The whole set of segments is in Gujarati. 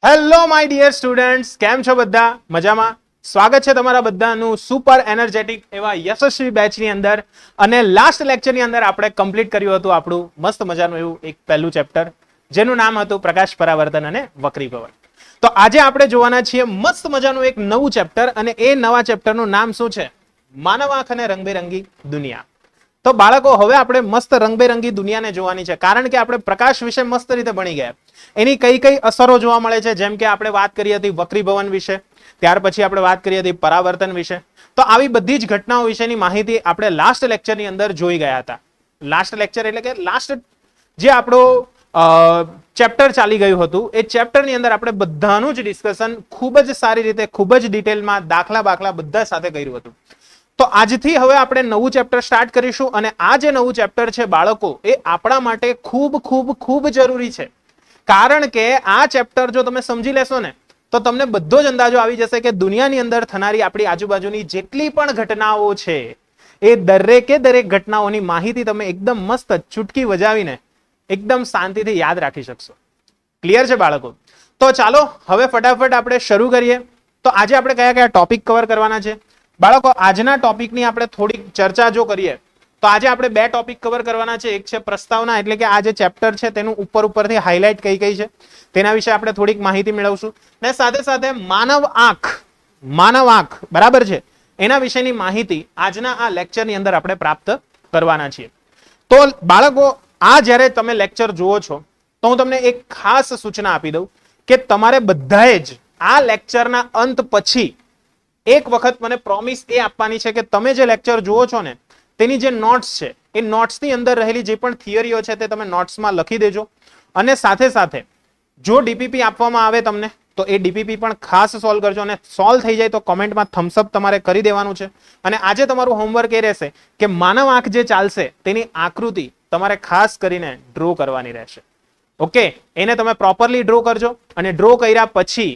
હેલો માય ડિયર સ્ટુડન્ટ્સ, કેમ છો બધા? મજામાં? સ્વાગત છે તમારા બધાનું સુપર એનર્જેટિક એવા યશસ્વી બેચની અંદર. અને લાસ્ટ લેક્ચરની અંદર આપણે કમ્પ્લીટ કર્યું હતું આપણું મસ્ત મજાનું એવું એક પહેલું ચેપ્ટર, જેનું નામ હતું પ્રકાશ પરાવર્તન અને વક્રીભવન. તો આજે આપણે જોવાના છીએ મસ્ત મજાનું એક નવું ચેપ્ટર, અને એ નવા ચેપ્ટરનું નામ શું છે? માનવ આંખ અને રંગબેરંગી દુનિયા. તો બાળકો, હવે આપણે મસ્ત રંગબેરંગી દુનિયાને જોવાની છે, કારણ કે આપણે પ્રકાશ વિશે મસ્ત રીતે ભણી ગયા. એની કઈ કઈ અસરો જોવા મળે છે, જેમ કે આપણે વાત કરી હતી વક્રીભવન વિશે, ત્યાર પછી આપણે વાત કરી હતી પરાવર્તન વિશે. તો આવી બધી જ ઘટનાઓ વિશેની માહિતી આપણે લાસ્ટ લેક્ચરની અંદર જોઈ ગયા હતા. લાસ્ટ લેક્ચર એટલે કે લાસ્ટ જે આપણો ચેપ્ટર ચાલી ગયું હતું, એ ચેપ્ટરની અંદર આપણે બધાનું જ ડિસ્કશન ખૂબ જ સારી રીતે, ખૂબ જ ડિટેલમાં દાખલા બાખલા બધા સાથે કર્યું હતું. તો આજથી હવે આપણે નવું ચેપ્ટર સ્ટાર્ટ કરીશું, અને આ જે નવું ચેપ્ટર છે બાળકો, એ આપણા માટે ખૂબ ખૂબ ખૂબ જરૂરી છે. કારણ કે આ ચેપ્ટર જો તમે સમજી લેશો ને, તો તમને બધો જ અંદાજો આવી જશે કે દુનિયાની અંદર થનારી આપણી આજુબાજુની જેટલી પણ ઘટનાઓ છે, એ દરેકે દરેક ઘટનાઓની માહિતી તમે એકદમ મસ્ત ચૂટકી વજાવીને એકદમ શાંતિથી યાદ રાખી શકશો. ક્લિયર છે બાળકો? તો ચાલો હવે ફટાફટ આપણે શરૂ કરીએ. તો આજે આપણે કયા કયા ટોપિક કવર કરવાના છે બાળકો? આજના ટોપિકની આપણે થોડીક ચર્ચા જો કરીએ તો આજે આપણે બે ટોપિક કવર કરવાના છે. એક છે પ્રસ્તાવના, એટલે કે આ જે ચેપ્ટર છે તેનું ઉપરથી હાઇલાઇટ કઈ કઈ છે તેના વિશે આપણે થોડીક માહિતી મેળવશું, ને સાથે સાથે માનવ આંખ બરાબર છે, એના વિશેની માહિતી આજના આ લેક્ચરની અંદર આપણે પ્રાપ્ત કરવાના છીએ. તો બાળકો, આ જ્યારે તમે લેક્ચર જુઓ છો, તો હું તમને એક ખાસ સૂચના આપી દઉં કે તમારે બધાએ જ આ લેક્ચરના અંત પછી એક વખત મને પ્રોમિસ એ આપવાની છે કે તમે જે લેક્ચર જુઓ છો ને, તેની જે નોટ્સ છે, એ નોટ્સની અંદર રહેલી જે પણ થિયરીઓ છે તે તમે નોટ્સમાં લખી દેજો. અને સાથે સાથે જો ડીપીપી આપવામાં આવે તમને, તો એ ડીપીપી પણ ખાસ સોલ્વ કરજો, અને સોલ્વ થઈ જાય તો કોમેન્ટમાં થમ્સઅપ તમારે કરી દેવાનું છે. અને આજે તમારું હોમવર્ક એ રહેશે કે માનવ આંખ જે ચાલશે તેની આકૃતિ તમારે ખાસ કરીને ડ્રો કરવાની રહેશે. ઓકે, એને તમે પ્રોપરલી ડ્રો કરજો, અને ડ્રો કર્યા પછી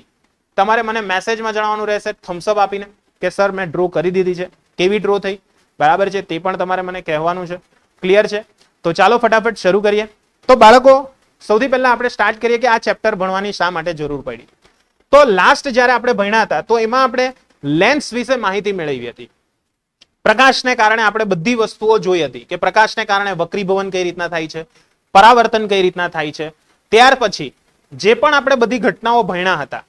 તમારે મને મેસેજમાં જણાવવાનું રહેશે થમ્સઅપ આપીને કે સર મેં ડ્રો કરી દીધી છે, કેવી ડ્રો થઈ, બરાબર છે, તે પણ તમારે મને કહેવાનું છે. ક્લિયર છે? તો ચાલો ફટાફટ શરૂ કરીએ. તો બાળકો, સૌથી પહેલા આપણે સ્ટાર્ટ કરીએ કે આ ચેપ્ટર ભણવાની શા માટે જરૂર પડી. તો લાસ્ટ જ્યારે આપણે ભણ્યા હતા, તો એમાં આપણે લેન્સ વિશે માહિતી મેળવી હતી. પ્રકાશને કારણે આપણે બધી વસ્તુઓ જોઈ હતી કે પ્રકાશને કારણે વક્રીભવન કઈ રીતના થાય છે, પરાવર્તન કઈ રીતના થાય છે. ત્યાર પછી જે પણ આપણે બધી ઘટનાઓ ભણ્યા હતા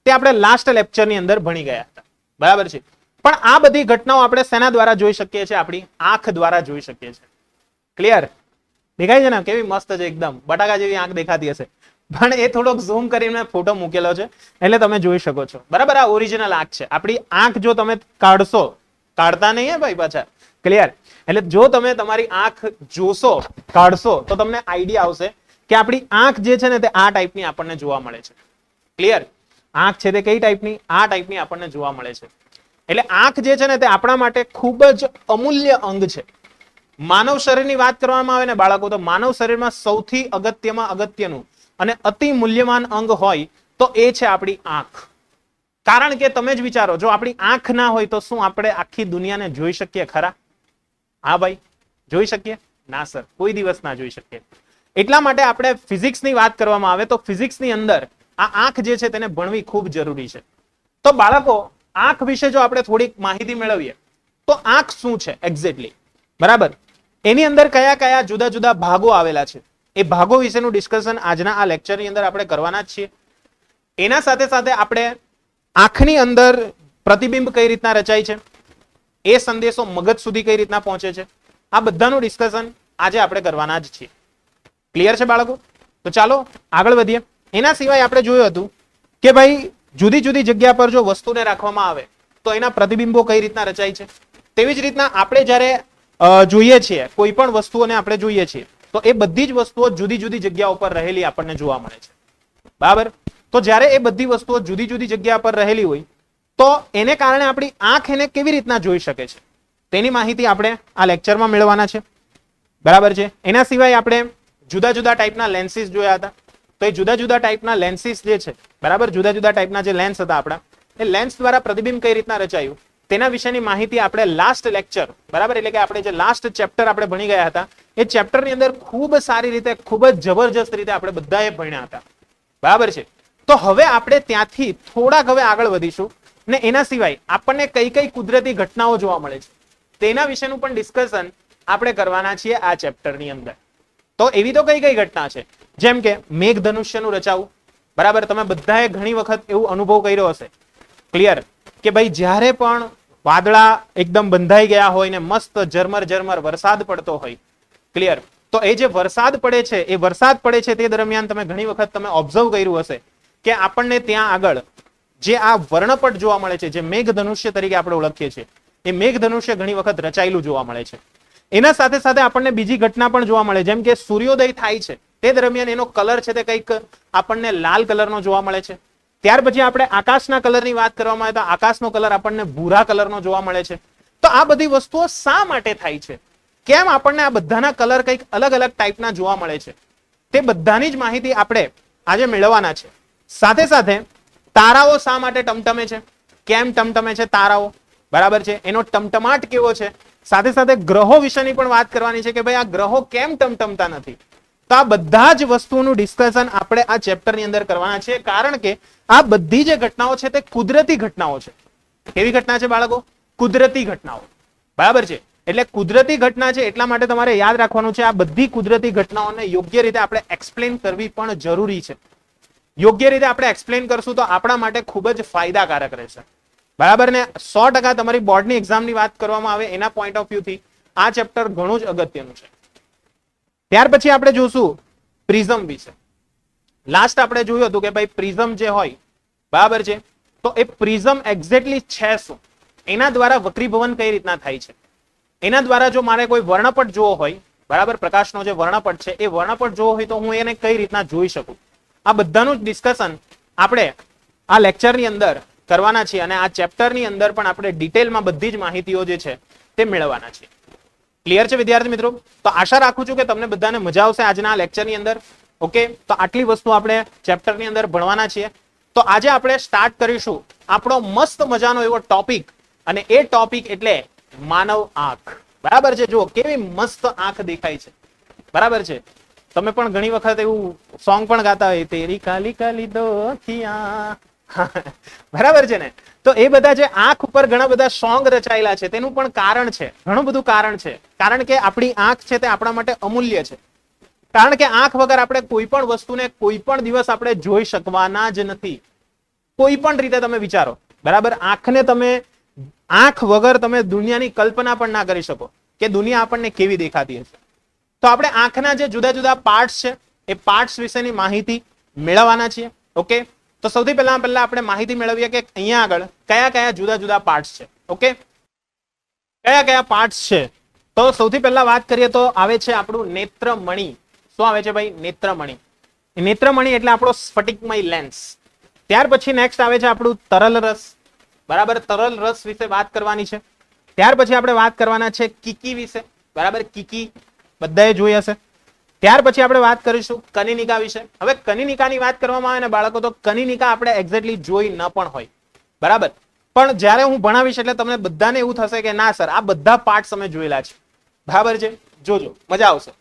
તે આપણે લાસ્ટ લેક્ચરની અંદર ભણી ગયા હતા, બરાબર છે. પણ આ બધી ઘટનાઓ આપણે શેના દ્વારા જોઈ શકીએ છીએ? આપણી આંખ દ્વારા જોઈ શકીએ છીએ. ક્લિયર? દેખાય છે ને? કેવી મસ્ત છે, એકદમ બટાકા જેવી આંખ દેખાતી હશે, પણ એ થોડોક ઝૂમ કરીને ફોટો મૂકેલો છે એટલે તમે જોઈ શકો છો, બરાબર. આ ઓરિજિનલ આંખ છે. આપણી આંખ જો તમે કાઢશો, કાઢતા નહીં હે ભાઈ પાછા, ક્લિયર? એટલે જો તમે તમારી આંખ જોશો, કાઢશો, તો તમને આઈડિયા આવશે કે આપણી આંખ જે છે ને તે આ ટાઈપની આપણને જોવા મળે છે. ક્લિયર? આંખ છે તે કઈ ટાઈપની? આ ટાઈપની આપણને જોવા મળે છે. એટલે આંખ જે છે ને તે આપણા માટે ખૂબ જ અમૂલ્ય અંગ છે. માનવ શરીરની વાત કરવામાં આવે ને બાળકો, તો માનવ શરીરમાં સૌથી અગત્યમાં અગત્યનું અને અતિ મૂલ્યવાન અંગ હોય તો એ છે આપણી આંખ. કારણ કે તમે જ વિચારો, જો આપણી આંખ ના હોય તો શું આપણે આખી દુનિયાને જોઈ શકીએ ખરા? હા ભાઈ, જોઈ શકીએ? ના સર, કોઈ દિવસ ના જોઈ શકીએ. એટલા માટે આપણે ફિઝિક્સની વાત કરવામાં આવે તો ફિઝિક્સની અંદર આ આંખ જે છે તેને ભણવી ખૂબ જરૂરી છે. તો બાળકો, આંખ વિશે જો આપણે થોડીક માહિતી મેળવીએ તો આંખ શું છે એક્ઝેક્ટલી, બરાબર? એની અંદર કયા કયા જુદા જુદા ભાગો આવેલા છે, એ ભાગો વિશેનું ડિસ્કશન આજના આ લેક્ચરની અંદર આપણે કરવાના જ છીએ. એના સાથે સાથે આપણે આંખની અંદર પ્રતિબિંબ કઈ રીતના રચાય છે, એ સંદેશો મગજ સુધી કઈ રીતના પહોંચે છે, આ બધાનું ડિસ્કશન આજે આપણે કરવાના જ છીએ. ક્લિયર છે બાળકો? તો ચાલો આગળ વધીએ. એના સિવાય આપણે જોયું હતું કે ભાઈ જુદી જુદી જગ્યા પર જો વસ્તુને રાખવામાં આવે તો એના પ્રતિબિંબો કઈ રીતના રચાય છે. તેવી જ રીતના આપણે જ્યારે જોઈએ છીએ કોઈ પણ વસ્તુઓને આપણે જોઈએ છીએ તો એ બધી જ વસ્તુઓ જુદી જુદી જગ્યાઓ પર રહેલી આપણને જોવા મળે છે, બરાબર? તો જ્યારે એ બધી વસ્તુઓ જુદી જુદી જગ્યા પર રહેલી હોય તો એને કારણે આપણી આંખ એને કેવી રીતના જોઈ શકે છે તેની માહિતી આપણે આ લેક્ચરમાં મેળવવાના છે, બરાબર છે. એના સિવાય આપણે જુદા જુદા ટાઈપના લેન્સીસ જોયા હતા. તો એ જુદા જુદા ટાઈપના લેન્સીસ જે છે, બરાબર, જુદા જુદા ટાઈપના જે લેન્સ હતા આપણા, એ લેન્સ દ્વારા પ્રતિબિંબ કઈ રીતના રચાયું તેના વિશેની માહિતી આપણે લાસ્ટ લેક્ચર, બરાબર, એટલે કે આપણે જે લાસ્ટ ચેપ્ટર આપણે ભણી ગયા હતા એ ચેપ્ટરની અંદર ખૂબ સારી રીતે, ખૂબ જ જબરજસ્ત રીતે આપણે બધાએ ભણ્યા હતા, બરાબર છે. તો હવે આપણે ત્યાંથી થોડાક હવે આગળ વધીશું ને એના સિવાય આપણને કઈ કઈ કુદરતી ઘટનાઓ જોવા મળે છે તેના વિશેનું પણ ડિસ્કશન આપણે કરવાના છીએ આ ચેપ્ટરની અંદર. તો એવી તો કઈ કઈ ઘટના છે, જેમ કે મેઘધનુષ્યનું રચાવું. બરાબર, તમે બધાએ ઘણી વખત એવું અનુભવ કર્યો હશે, ક્લિયર, કે ભાઈ જ્યારે પણ વાદળા એકદમ બંધાઈ ગયા હોય ને મસ્ત ઝરમર ઝરમર વરસાદ પડતો હોય, ક્લિયર, તો એ જે વરસાદ પડે છે એ વરસાદ પડે છે તે દરમિયાન તમે ઘણી વખત તમે ઓબ્ઝર્વ કર્યું હશે કે આપણને ત્યાં આગળ જે આ વર્ણપટ જોવા મળે છે, જે મેઘધનુષ્ય તરીકે આપણે ઓળખીએ છીએ, એ મેઘધનુષ્ય ઘણી વખત રચાયેલું જોવા મળે છે. એના સાથે સાથે આપણને બીજી ઘટના પણ જોવા મળે, જેમ કે સૂર્યોદય થાય છે તે દરમિયાન એનો કલર છે તે કંઈક આપણને લાલ કલરનો જોવા મળે છે. ત્યાર પછી આપણે આકાશના કલરની વાત કરવામાં આવે તો આકાશનો કલર આપણને ભૂરા કલરનો જોવા મળે છે. તો આ બધી વસ્તુઓ શા માટે થાય છે, કેમ આપણને આ બધાના કલર કંઈક અલગ અલગ ટાઈપના જોવા મળે છે, તે બધાની જ માહિતી આપણે આજે મેળવવાના છે. સાથે સાથે તારાઓ શા માટે ટમટમે છે, કેમ ટમટમે છે તારાઓ, બરાબર છે, એનો ટમટમાટ કેવો છે. સાથે સાથે ગ્રહો વિશેની પણ વાત કરવાની છે કે ભાઈ આ ગ્રહો કેમ ટમટમતા નથી. તો આ બધા જ વસ્તુઓનું ડિસ્કશન આપણે આ ચેપ્ટરની અંદર કરવાના છે, કારણ કે આ બધી જે ઘટનાઓ છે તે કુદરતી ઘટનાઓ છે. કેવી ઘટના છે બાળકો? કુદરતી ઘટનાઓ. બરાબર છે, એટલે કુદરતી ઘટના છે એટલા માટે તમારે યાદ રાખવાનું છે આ બધી કુદરતી ઘટનાઓને યોગ્ય રીતે આપણે એક્સપ્લેન કરવી પણ જરૂરી છે. યોગ્ય રીતે આપણે એક્સપ્લેન કરશું તો આપણા માટે ખૂબ જ ફાયદાકારક રહેશે. બરાબર ને? 100% તમારી બોર્ડની એક્ઝામની વાત કરવામાં આવે એના પોઈન્ટ ઓફ વ્યૂથી આ ચેપ્ટર ઘણું જ અગત્યનું છે. ત્યાર પછી આપણે જોશું પ્રિઝમ વિશે. લાસ્ટ આપણે જોયું હતું કે ભાઈ પ્રિઝમ જે હોય, બરાબર છે, તો એ પ્રિઝમ એક્ઝેક્ટલી છે શું, એના દ્વારા વક્રીભવન કઈ રીતના થાય છે, એના દ્વારા જો મારે કોઈ વર્ણપટ જોવો હોય, બરાબર, પ્રકાશનો જે વર્ણપટ છે એ વર્ણપટ જોવો હોય તો હું એને કઈ રીતના જોઈ શકું, આ બધાનું જ ડિસ્કશન આપણે આ લેક્ચરની અંદર કરવાના છીએ અને આ ચેપ્ટરની અંદર પણ આપણે ડિટેલમાં બધી જ માહિતીઓ જે છે તે મેળવવાના છીએ. ક્લિયર છે વિદ્યાર્થી મિત્રો? તો આશા રાખું છું કે તમને બધાને મજા આવશે આજના આ લેક્ચરની અંદર. ઓકે, તો આટલી વસ્તુ આપણે ચેપ્ટરની અંદર ભણવાના છીએ. તો આજે આપણે સ્ટાર્ટ કરીશું આપણો મસ્ત મજાનો એવો ટોપિક, અને એ ટોપિક એટલે માનવ આંખ. બરાબર છે, જુઓ કેવી મસ્ત આંખ દેખાય છે. બરાબર છે, તમે પણ ઘણી વખત એવું સોંગ પણ ગાતા હોય, તેરી કાલી કાલી દો આંખિયા. બરાબર છે ને? તો એ બધા જે આંખ ઉપર ઘણા બધા સોંગ રચાયેલા છે તેનું પણ કારણ છે, ઘણું બધું કારણ છે. કારણ કે આપણી આંખ છે તે આપણા માટે અમૂલ્ય છે. કારણ કે આંખ વગર આપણે કોઈ પણ વસ્તુને કોઈ પણ દિવસ આપણે જોઈ શકવાના જ નથી. કોઈ પણ રીતે તમે વિચારો, બરાબર, આંખને તમે આંખ વગર તમે દુનિયાની કલ્પના પણ ના કરી શકો કે દુનિયા આપણને કેવી દેખાતી હશે. તો આપણે આંખના જે જુદા જુદા પાર્ટ્સ છે એ પાર્ટ્સ વિશેની માહિતી મેળવવાના છીએ. ઓકે, તો સૌથી પહેલા આપણે માહિતી મેળવીએ કે અહીંયા આગળ કયા કયા જુદા જુદા પાર્ટ્સ છે. ઓકે, કયા કયા પાર્ટ્સ છે? તો સૌથી પહેલા વાત કરીએ તો આવે છે આપણું નેત્રમણિ. શું આવે છે ભાઈ? નેત્રમણિ. નેત્રમણિ એટલે આપણો સ્ફટિકમય લેન્સ. ત્યાર પછી નેક્સ્ટ આવે છે આપણું તરલ રસ. બરાબર, તરલ રસ વિશે વાત કરવાની છે. ત્યાર પછી આપણે વાત કરવાના છે કીકી વિશે. બરાબર, કીકી બધાએ જોઈ હશે. ત્યાર પછી આપણે વાત કરીશું કનિનિકા વિશે. હવે કનિનિકાની વાત કરવામાં આવે ને બાળકો, તો કનિનિકા આપણે એક્ઝેક્ટલી જોઈ ન પણ હોય, બરાબર, પણ જ્યારે હું ભણાવીશ એટલે તમને બધાને એવું થશે કે ના સર આ બધા પાર્ટ્સ અમે જોયેલા છે. બરાબર છે, જોજો, મજા આવશે.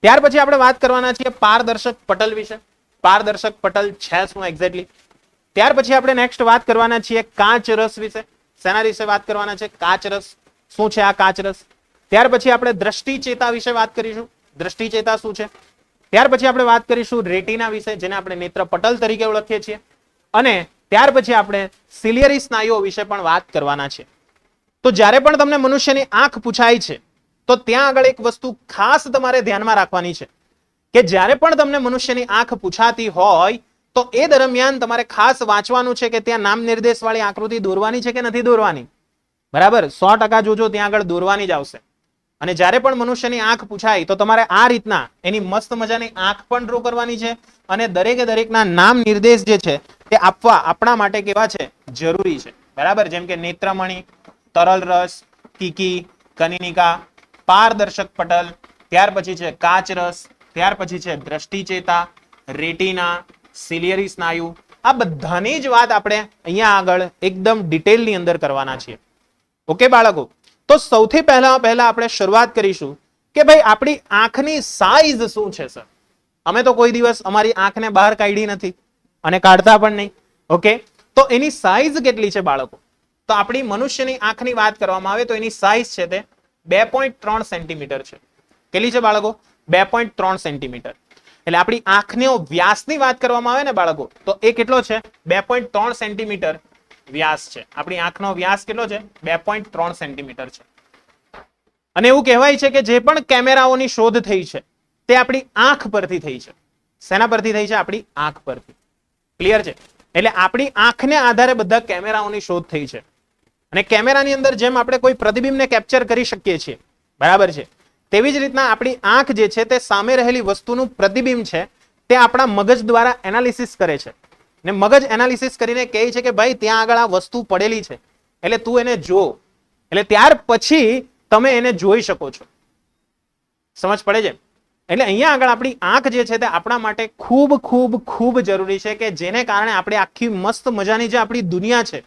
ત્યાર પછી આપણે વાત કરવાના છીએ પારદર્શક પટલ વિશે. પારદર્શક પટલ છે શું એક્ઝેક્ટલી? ત્યાર પછી આપણે નેક્સ્ટ વાત કરવાના છીએ કાચ રસ વિશે. શેના વિશે વાત કરવાના છે? કાચ રસ. શું છે આ કાચ રસ? ત્યાર પછી આપણે દ્રષ્ટિચેતા વિશે વાત કરીશું. દ્રષ્ટિચેતા શું છે? ત્યાર પછી આપણે વાત કરીશું રેટિના વિશે, જેને આપણે નેત્ર પટલ તરીકે ઓળખીએ છીએ. અને ત્યાર પછી આપણે સિલિયરી સ્નાયુઓ વિશે પણ વાત કરવાના છે. તો જ્યારે પણ તમને મનુષ્યની આંખ પૂછાય છે તો ત્યાં આગળ એક વસ્તુ ખાસ તમારે ધ્યાનમાં રાખવાની છે કે જ્યારે પણ તમને મનુષ્યની આંખ પૂછાતી હોય તો એ દરમિયાન તમારે ખાસ વાંચવાનું છે કે ત્યાં નામ નિર્દેશ વાળી આકૃતિ દોરવાની છે કે નથી દોરવાની. બરાબર, 100% જોજો, ત્યાં આગળ દોરવાની જ આવશે. અને જ્યારે પણ મનુષ્યની આંખ પૂછાય તો તમારે આ રીતના એની મસ્ત મજાની આંખ પણ ડ્રો કરવાની છે અને દરેકે દરેકના નામ નિર્દેશ જે છે તે આપવા આપણા માટે કેવા છે? જરૂરી છે. બરાબર, જેમ કે નેત્રમણિ, તરલ રસ, કીકી, કનિનિકા, પારદર્શક પટલ, ત્યાર પછી છે કાચ રસ, ત્યાર પછી છે દ્રષ્ટિચેતા, રેટિના, સિલિયરી સ્નાયુ. આ બધાની જ વાત આપણે અહીંયા આગળ એકદમ ડિટેલની અંદર કરવાના છીએ. ઓકે બાળકો, તો સૌથી પહેલા આપણે શરૂઆત કરીશું કે ભાઈ આપણી આંખની સાઈઝ શું છે સર? અમે તો કોઈ દિવસ અમારી આંખને બહાર કાઢી નથી અને કાઢતા પણ નહીં. ઓકે, તો એની સાઈઝ કેટલી છે બાળકો? તો આપણી મનુષ્યની આંખની વાત કરવામાં આવે તો એની સાઈઝ છે તે 2.3 સેન્ટીમીટર છે. કેટલી છે બાળકો? 2.3 સેન્ટીમીટર. એટલે આપણી આંખનો વ્યાસની વાત કરવામાં આવે ને બાળકો, તો એ કેટલો છે? 2.3 સેન્ટીમીટર વ્યાસ છે. આપણી આંખનો વ્યાસ કેટલો છે? 2.3 સેન્ટીમીટર છે. અને એવું કહેવાય છે કે જે પણ કેમેરાઓની શોધ થઈ છે તે આપણી આંખ પરથી થઈ છે. શેના પરથી થઈ છે? આપણી આંખ પરથી. ક્લિયર છે? એટલે આપણી આંખને આધારે બધા કેમેરાઓની શોધ થઈ છે. અને કેમેરાની અંદર જેમ આપણે કોઈ પ્રતિબિંબને કેપ્ચર કરી શકીએ છીએ, બરાબર છે, તેવી જ રીતના આપણી આંખ જે છે તે સામે રહેલી વસ્તુનું પ્રતિબિંબ છે તે આપણા મગજ દ્વારા એનાલિસિસ કરે છે. ને મગજ એનાલિસિસ કરીને કહે છે કે ભાઈ ત્યાં આગળ આ વસ્તુ પડેલી છે, એટલે તું એને જો. એટલે ત્યાર પછી તમે એને જોઈ શકો છો. સમજ પડે છે? એટલે અહીંયા આગળ આપણી આંખ જે છે તે આપણા માટે ખૂબ ખૂબ ખૂબ જરૂરી છે કે જેને કારણે આપણે આખી મસ્ત મજાની જે આપણી દુનિયા છે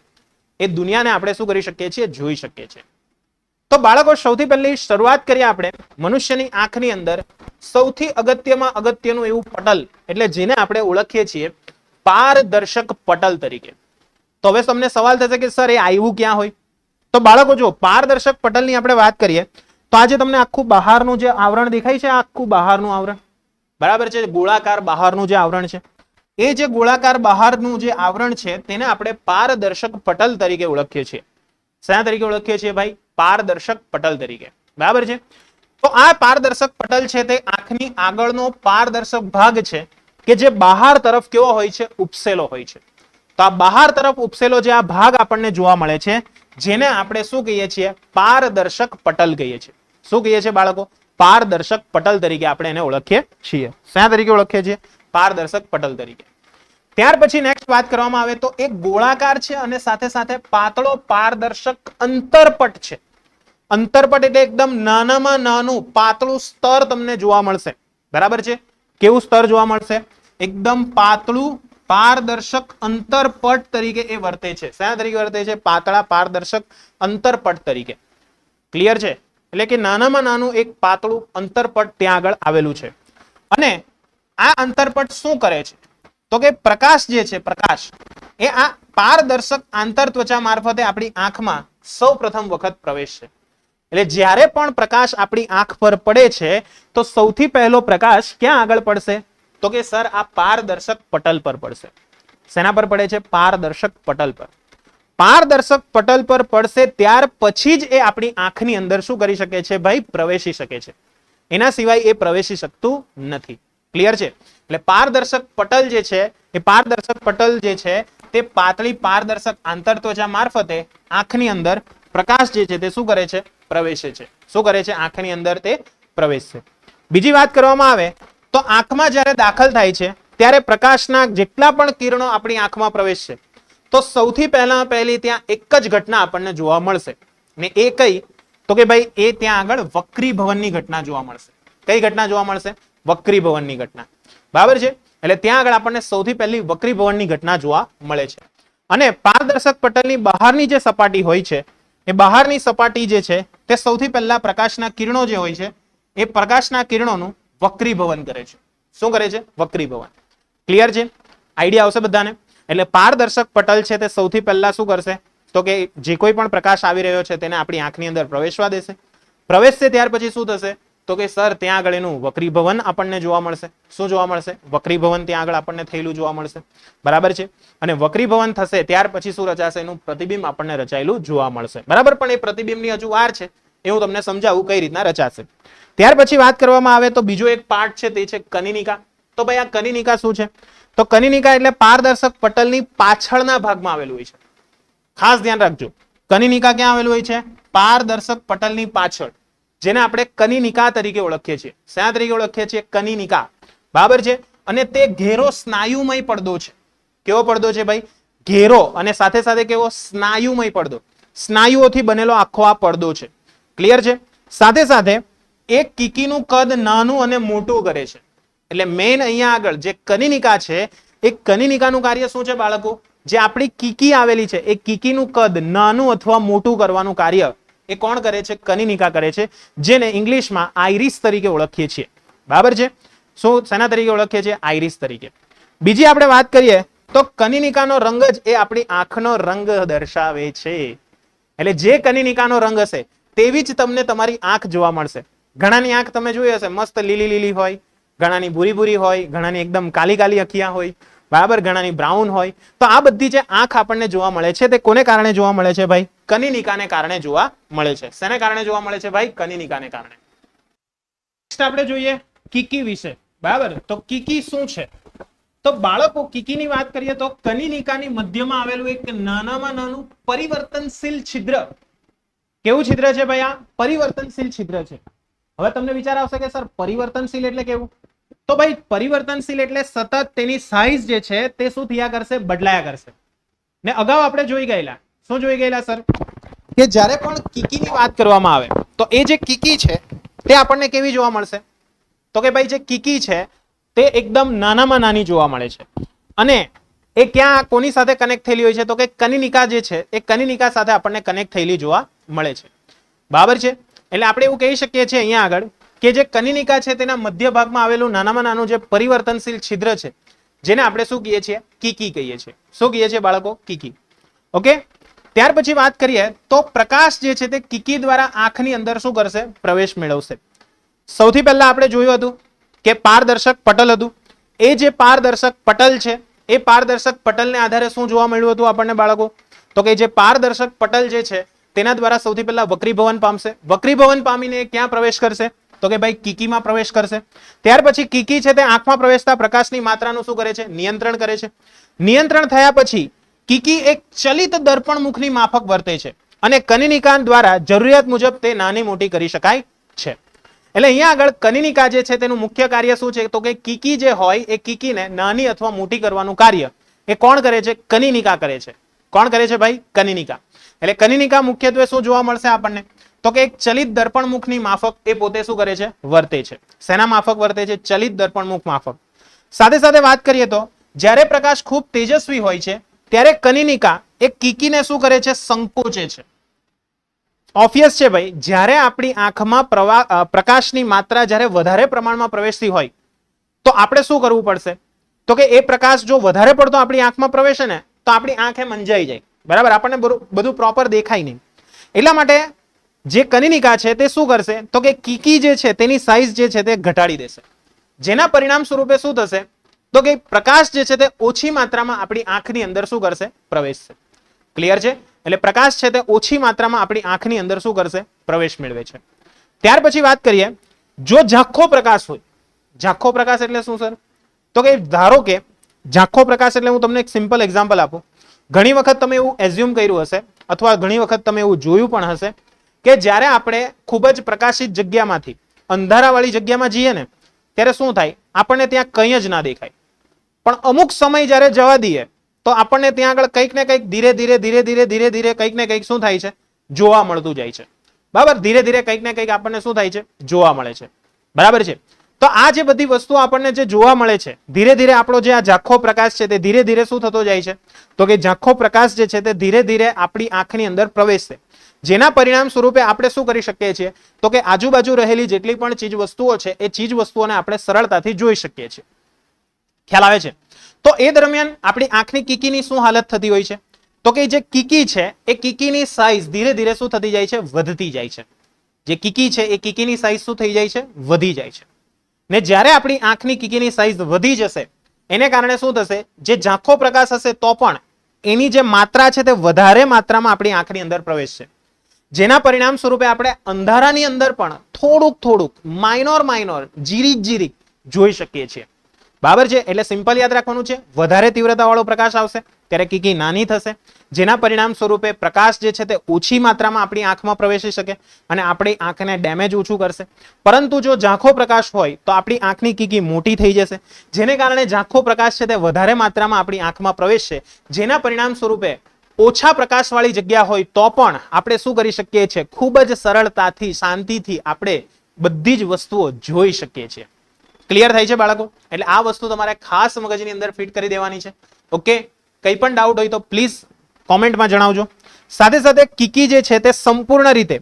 એ દુનિયાને આપણે શું કરી શકીએ છીએ? જોઈ શકીએ છીએ. તો બાળકો સૌથી પહેલી શરૂઆત કરીએ આપણે મનુષ્યની આંખની અંદર સૌથી અગત્યમાં અગત્યનું એવું પટલ, એટલે જેને આપણે ઓળખીએ છીએ પારદર્શક પટલ તરીકે. તો હવે તમને સવાલ થશે કે સર એ આવ્યું ક્યાં હોય? તો બાળકો જો પારદર્શક પટલની આપણે વાત કરીએ તો આજે તમને આખું બહારનું જે આવરણ દેખાય છે, આખું બહારનું આવરણ, બરાબર છે, ગોળાકાર બહારનું જે આવરણ છે, એ જે ગોળાકાર બહારનું જે આવરણ છે તેને આપણે પારદર્શક પટલ તરીકે ઓળખીએ છીએ. શેના તરીકે ઓળખીએ છીએ ભાઈ? પારદર્શક પટલ તરીકે. બરાબર છે. તો આ પારદર્શક પટલ છે તે આંખની આગળનો પારદર્શક ભાગ છે કે જે બહાર તરફ કેવો હોય છે? ઉપસેલો હોય છે. તો આ બહાર તરફ ઉપસેલો જે આ ભાગ આપણને જોવા મળે છે જેને આપણે શું કહીએ છીએ? પારદર્શક પટલ કહીએ છીએ. શું કહીએ છીએ બાળકો? પારદર્શક પટલ તરીકે આપણે એને ઓળખીએ છીએ. શા તરીકે ઓળખીએ છીએ? પારદર્શક પટલ તરીકે. ત્યાર પછી નેક્સ્ટ વાત કરવામાં આવે તો એક ગોળાકાર છે અને સાથે સાથે પાતળો પારદર્શક અંતરપટ છે. અંતરપટ એટલે એકદમ નાનામાં નાનું પાતળું સ્તર તમને જોવા મળશે. બરાબર છે? કેવું સ્તર જોવા મળશે? એકદમ પાતળું પારદર્શક અંતરપટ તરીકે એ વર્તે છે. શા તરીકે વર્તે છે? પાતળા પારદર્શક અંતરપટ તરીકે. ક્લિયર છે? એટલે કે નાનામાં નાનું એક પાતળું અંતરપટ ત્યાં આગળ આવેલું છે. અને આ અંતરપટ શું કરે છે? તો કે પ્રકાશ જે છે, પ્રકાશ એ આ પારદર્શક આંતરત્વચા મારફતે આપણી આંખમાં સૌ પ્રથમ વખત પ્રવેશશે. એટલે જ્યારે પણ પ્રકાશ આપણી આંખ પર પડે છે તો સૌથી પહેલો પ્રકાશ ક્યાં આગળ પડશે? તો કે સર આ પારદર્શક પટલ પર પડશે. શેના પર પડે છે? પારદર્શક પટલ પર. પારદર્શક પટલ પર પડશે ત્યાર પછી જ એ આપણી આંખની અંદર શું કરી શકે છે ભાઈ? પ્રવેશી શકે છે. એના સિવાય એ પ્રવેશી શકતું નથી. ક્લિયર છે? એટલે પારદર્શક પટલ જે છે એ પારદર્શક પટલ જે છે તે પાતળી પારદર્શક આંતરત્વચા મારફતે આંખની અંદર પ્રકાશ જે છે તે શું કરે છે? પ્રવેશે છે. શું કરે છે? આંખની અંદર તે પ્રવેશે. બીજી વાત કરવામાં આવે તો આંખમાં જ્યારે દાખલ થાય છે ત્યારે પ્રકાશના જેટલા પણ કિરણો આપણી આંખમાં પ્રવેશશે તો સૌથી પહેલી ત્યાં એક જ ઘટના આપણને જોવા મળશે. ને એ કઈ? તો કે ભાઈ એ ત્યાં આગળ વક્રીભવનની ઘટના જોવા મળશે. કઈ ઘટના જોવા મળશે? વક્રીભવનની ઘટના. બરાબર છે? એટલે ત્યાં આગળ આપણને સૌથી પહેલી વક્રીભવનની ઘટના જોવા મળે છે. અને પારદર્શક પટલની બહારની જે સપાટી હોય છે એ બહારની સપાટી જે છે તે સૌથી પહેલા પ્રકાશના કિરણો જે હોય છે એ પ્રકાશના કિરણોનું વક્રીભવન કરે છે. શું કરે છે? વક્રીભવન. ક્લિયર છે? આઈડિયા આવશે બધાને? એટલે પારદર્શક પટલ છે તે સૌથી પહેલા શું કરશે? તો કે જે કોઈ પણ પ્રકાશ આવી રહ્યો છે તેને આપણી આંખની અંદર પ્રવેશવા દેશે. પ્રવેશશે ત્યાર પછી શું થશે? તો કે સર ત્યાં આગળ એનું વક્રીભવન આપણને જોવા મળશે. શું જોવા મળશે? વક્રીભવન ત્યાં આગળ આપણને થયેલું જોવા મળશે. બરાબર છે? અને વક્રીભવન થશે ત્યાર પછી શું રચાશે? એનું પ્રતિબિંબ આપણને રચાયેલું જોવા મળશે. બરાબર? પણ એ પ્રતિબિંબની હજુ વાર છે, એ હું તમને સમજાવું કઈ રીતના રચાશે. ત્યાર પછી વાત કરવામાં આવે તો બીજો એક પાર્ટ છે તે છે કનિનિકા. તો ભાઈ આ કનિનિકા શું છે? તો કનિનિકા એટલે પારદર્શક પટલની પાછળના ભાગમાં આવેલું હોય છે. ખાસ ધ્યાન રાખજો, કનિનિકા ક્યાં આવેલું હોય છે? પારદર્શક પટલની પાછળ, જેને આપણે કનિનિકા તરીકે ઓળખીએ છીએ. શા તરીકે ઓળખીએ છીએ? કનિનિકા. બરાબર છે? અને તે ઘેરો સ્નાયુમય પડદો છે. કેવો પડદો છે ભાઈ? ઘેરો અને સાથે સાથે કેવો? સ્નાયુમય પડદો. સ્નાયુઓથી બનેલો આખો આ પડદો છે. ક્લિયર છે? સાથે સાથે એક કીકીનું કદ નાનું અને મોટું કરે છે. એટલે મેઇન અહીંયા આગળ જે કનિનિકા છે એ કનિનિકાનું કાર્ય શું છે બાળકો? જે આપણી કીકી આવેલી છે એ કીકીનું કદ નાનું અથવા મોટું કરવાનું કાર્ય એ કોણ કરે છે? કનિનિકા કરે છે, જેને ઇંગ્લિશમાં આઈરિસ તરીકે ઓળખીએ છીએ. બરાબર છે? શું શેના તરીકે ઓળખીએ છીએ? આઈરિસ તરીકે. બીજી આપણે વાત કરીએ તો કનિનિકાનો રંગ જ એ આપણી આંખનો રંગ દર્શાવે છે. એટલે જે કનિનિકાનો રંગ હશે તેવી જ તમને તમારી આંખ જોવા મળશે. ઘણાની આંખ તમે જોઈ હશે મસ્ત લીલી લીલી હોય, ઘણાની ભૂરી ભૂરી હોય, ઘણાની એકદમ કાલી કાલી અખિયા હોય, બરાબર, ઘણાની બ્રાઉન હોય. તો આ બધી જે આંખ આપણને જોવા મળે છે તે કોને કારણે જોવા મળે છે ભાઈ? કનિનિકાને કારણે જોવા મળે છે. શેને કારણે જોવા મળે છે ભાઈ? કનિનિકાને કારણે. નેક્સ્ટ આપણે જોઈએ કીકી વિશે, બરાબર. તો કીકી શું છે? તો બાળકો કીકીની વાત કરીએ તો કનિનિકાની મધ્યમાં આવેલું એક નાનામાં નાનું પરિવર્તનશીલ છિદ્ર. કેવું છિદ્ર છે ભાઈ? આ પરિવર્તનશીલ છિદ્ર છે. હવે તમને વિચાર આવશે કે સર પરિવર્તનશીલ એટલે કેવું? તો ભાઈ પરિવર્તનશીલ એટલે સતત તેની સાઈઝ જે છે તે શું થયા કરશે? બદલાયા કરશે. ને અગાઉ આપણે જોઈ ગયેલા, શું જોઈ ગયેલા સર? કે જ્યારે પણ કીકીની વાત કરવામાં આવે તો એ જે કીકી છે તે આપણને કેવી જોવા મળશે? તો કે ભાઈ જે કીકી છે તે એકદમ નાનામાં નાની જોવા મળે છે. અને એ ક્યાં કોની સાથે કનેક્ટ થયેલી હોય છે? તો કે કનિનિકા જે છે એ કનિનિકા સાથે આપણને કનેક્ટ થયેલી જોવા મળે છે. બરાબર છે. એટલે આપણે એવું કહી શકીએ છીએ અહીંયા આગળ કે જે કનિનિકા છે તેના મધ્ય ભાગમાં આવેલું નાનામાં નાનું જે પરિવર્તનશીલ છિદ્ર છે જેને આપણે શું કહીએ છીએ? કીકી કહીએ છીએ. શું કહીએ છીએ બાળકો? કીકી. ઓકે. ત્યાર પછી વાત કરીએ તો પ્રકાશ જે છે તે કીકી દ્વારા આંખની અંદર શું કરશે? પ્રવેશ મેળવશે. સૌથી પહેલા આપણે જોયું હતું કે પારદર્શક પટલ હતું. એ જે પારદર્શક પટલ છે એ પારદર્શક પટલને આધારે શું જોવા મળ્યું હતું આપણને બાળકો? તો કે જે પારદર્શક પટલ જે છે તેના દ્વારા સૌથી પહેલા વક્રીભવન પામશે. વક્રીભવન પામીને ક્યાં પ્રવેશ કરશે? તો કે ભાઈ કીકીમાં પ્રવેશ કરશે. ત્યાર પછી કીકી છે તે આંખમાં પ્રવેશતા પ્રકાશની માત્રાનું શું કરે છે? નિયંત્રણ કરે છે. નિયંત્રણ થયા પછી કીકી એક ચલિત દર્પણ મુખની માફક વર્તે છે અને કનિનિકા દ્વારા જરૂરિયાત મુજબ તે નાની મોટી કરી શકાય છે. એટલે અહીંયા આગળ કનિનિકા જે છે તેનું મુખ્ય કાર્ય શું છે? તો કે કીકી જે હોય એ કીકીને નાની અથવા મોટી કરવાનું કાર્ય એ કોણ કરે છે? કનિનિકા કરે છે. કોણ કરે છે ભાઈ? કનિનિકા. એટલે કનિનિકા મુખ્યત્વે શું જોવા મળશે આપણને? તો કે એક ચલિત દર્પણ મુખની માફક એ પોતે શું કરે છે? વર્તે છે. શેના માફક વર્તે છે? ચલિત દર્પણ મુખ માફક. સાથે સાથે વાત કરીએ તો જ્યારે પ્રકાશ ખૂબ તેજસ્વી હોય છે ત્યારે કનિનિકા એક કીકીને શું કરે છે? સંકોચે છે. ઓબ્વિયસ છે ભાઈ, જ્યારે આપણી આંખમાં પ્રકાશની માત્રા જ્યારે વધારે પ્રમાણમાં પ્રવેશતી હોય તો આપણે શું કરવું પડશે? તો કે એ પ્રકાશ જો વધારે પડતો આપણી આંખમાં પ્રવેશે ને તો આપણી આંખે મંજાઈ જાય, બરાબર, આપણને બધું પ્રોપર દેખાય નહીં. એટલા માટે જે કનિનિકા છે તે શું કરશે? તો કે કીકી જે છે તેની સાઈઝ જે છે તે ઘટાડી દેશે. જેના પરિણામ સ્વરૂપે શું થશે? તો કે પ્રકાશ જે છે તે ઓછી માત્રામાં આપણી આંખની અંદર શું કરશે? પ્રવેશશે. ક્લિયર છે? એટલે પ્રકાશ છે તે ઓછી માત્રામાં આપણી આંખની અંદર શું કરશે? પ્રવેશ મેળવે છે. ત્યાર પછી વાત કરીએ જો ઝાંખો પ્રકાશ હોય. ઝાંખો પ્રકાશ એટલે શું સર? તો કે ધારો કે ઝાંખો પ્રકાશ એટલે હું તમને એક સિમ્પલ એક્ઝામ્પલ આપું. ઘણી વખત તમે એવું એઝ્યુમ કર્યું હશે અથવા ઘણી વખત તમે એવું જોયું પણ હશે કે જ્યારે આપણે ખૂબ જ પ્રકાશિત જગ્યામાંથી અંધારાવાળી જગ્યામાં જઈએ ને ત્યારે શું થાય? આપણને ત્યાં કંઈ જ ના દેખાય. પણ અમુક સમય જ્યારે જવા દઈએ તો આપણને ત્યાં આગળ કંઈક ને કંઈક ધીરે ધીરે કંઈક ને કંઈક શું થાય છે? જોવા મળતું જાય છે. બરાબર, ધીરે ધીરે કંઈક ને કંઈક આપણને શું થાય છે? જોવા મળે છે. બરાબર છે. તો આ જે બધી વસ્તુઓ આપણને જે જોવા મળે છે ધીરે ધીરે આપણો જે આ ઝાંખો પ્રકાશ છે તે ધીરે ધીરે શું થતો જાય છે? તો કે ઝાંખો પ્રકાશ જે છે તે ધીરે ધીરે આપણી આંખની અંદર પ્રવેશશે. જેના પરિણામ સ્વરૂપે આપણે શું કરી શકીએ છીએ? તો કે આજુબાજુ રહેલી જેટલી પણ ચીજ વસ્તુઓ છે એ ચીજ વસ્તુઓને આપણે સરળતાથી જોઈ શકીએ છીએ. ખ્યાલ આવે છે? તો એ દરમિયાન આપણી આંખની કીકીની શું હાલત થતી હોય છે? તો કે જે કીકી છે એ કીકીની સાઈઝ ધીરે ધીરે શું થતી જાય છે? વધતી જાય છે. જે કીકી છે એ કીકીની સાઈઝ શું થઈ જાય છે? વધી જાય છે. ને જ્યારે આપણી આંખની કીકીની સાઈઝ વધી જશે એને કારણે શું થશે? જે ઝાંખો પ્રકાશ હશે તો પણ એની જે માત્રા છે તે વધારે માત્રામાં આપણી આંખની અંદર પ્રવેશશે. જેના પરિણામ સ્વરૂપે આપણે અંધારાની અંદર પણ થોડુંક માઇનોર જીરીક જોઈ શકીએ છીએ. બરાબર છે? એટલે સિમ્પલ યાદ રાખવાનું છે, વધારે તીવ્રતા વાળો પ્રકાશ આવશે ત્યારે કીકી નાની થશે. જેના પરિણામ સ્વરૂપે પ્રકાશ જે છે તે ઓછી માત્રામાં આપણી આંખમાં પ્રવેશી શકે અને આપણી આંખને ડેમેજ ઓછું કરશે. પરંતુ જો ઝાંખો પ્રકાશ હોય તો આપણી આંખની કીકી મોટી થઈ જશે. જેને કારણે ઝાંખો પ્રકાશ છે તે વધારે માત્રામાં આપણી આંખમાં પ્રવેશશે. જેના પરિણામ સ્વરૂપે ઓછા પ્રકાશવાળી જગ્યા હોય તો પણ આપણે શું કરી શકીએ છીએ? ખૂબ જ સરળતાથી શાંતિથી આપણે બધી જ વસ્તુઓ જોઈ શકીએ છીએ. ક્લિયર થાય છે બાળકો? એટલે આ વસ્તુ તમારે ખાસ મગજની અંદર ફિટ કરી દેવાની છે. ઓકે, કંઈ પણ ડાઉટ હોય તો પ્લીઝ કોમેન્ટમાં જણાવજો. સાથે સાથે કીકી જે છે તે સંપૂર્ણ રીતે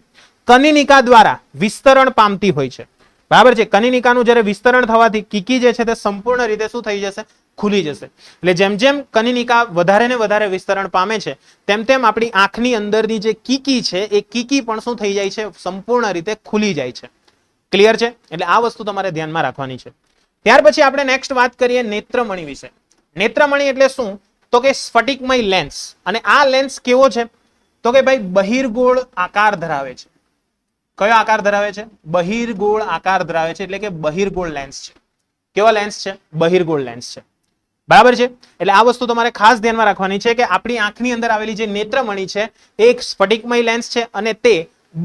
કનિનિકા દ્વારા વિસ્તરણ પામતી હોય છે. બરાબર છે? કનિનિકાનું જ્યારે વિસ્તરણ થવાથી કીકી જે છે તે સંપૂર્ણ રીતે શું થઈ જશે? ખુલી જશે. એટલે જેમ જેમ કનિનિકા વધારે ને વધારે વિસ્તરણ પામે છે તેમ તેમ આપણી આંખની અંદરની જે કીકી છે એ કીકી પણ શું થઈ જાય છે, સંપૂર્ણ રીતે ખુલી જાય છે. ક્લિયર છે? એટલે આ વસ્તુ તમારે ધ્યાનમાં રાખવાની છે. ત્યાર પછી આપણે નેક્સ્ટ વાત કરીએ નેત્રમણી વિશે. નેત્રમણી એટલે શું? તો કે સ્ફટિકમય લેન્સ. અને આ લેન્સ કેવો છે? તો કે ભાઈ બહિર્ગોળ આકાર ધરાવે છે. કયો આકાર ધરાવે છે? બહિર્ગોળ આકાર ધરાવે છે. એટલે કે બહિર્ગોળ લેન્સ છે. કેવો લેન્સ છે? બહિર્ગોળ લેન્સ છે. બરાબર છે? એટલે આ વસ્તુ તમારે ખાસ ધ્યાનમાં રાખવાની છે કે આપણી આંખની અંદર આવેલી જે નેત્રમણી છે એ એક સ્ફટિકમય લેન્સ છે અને તે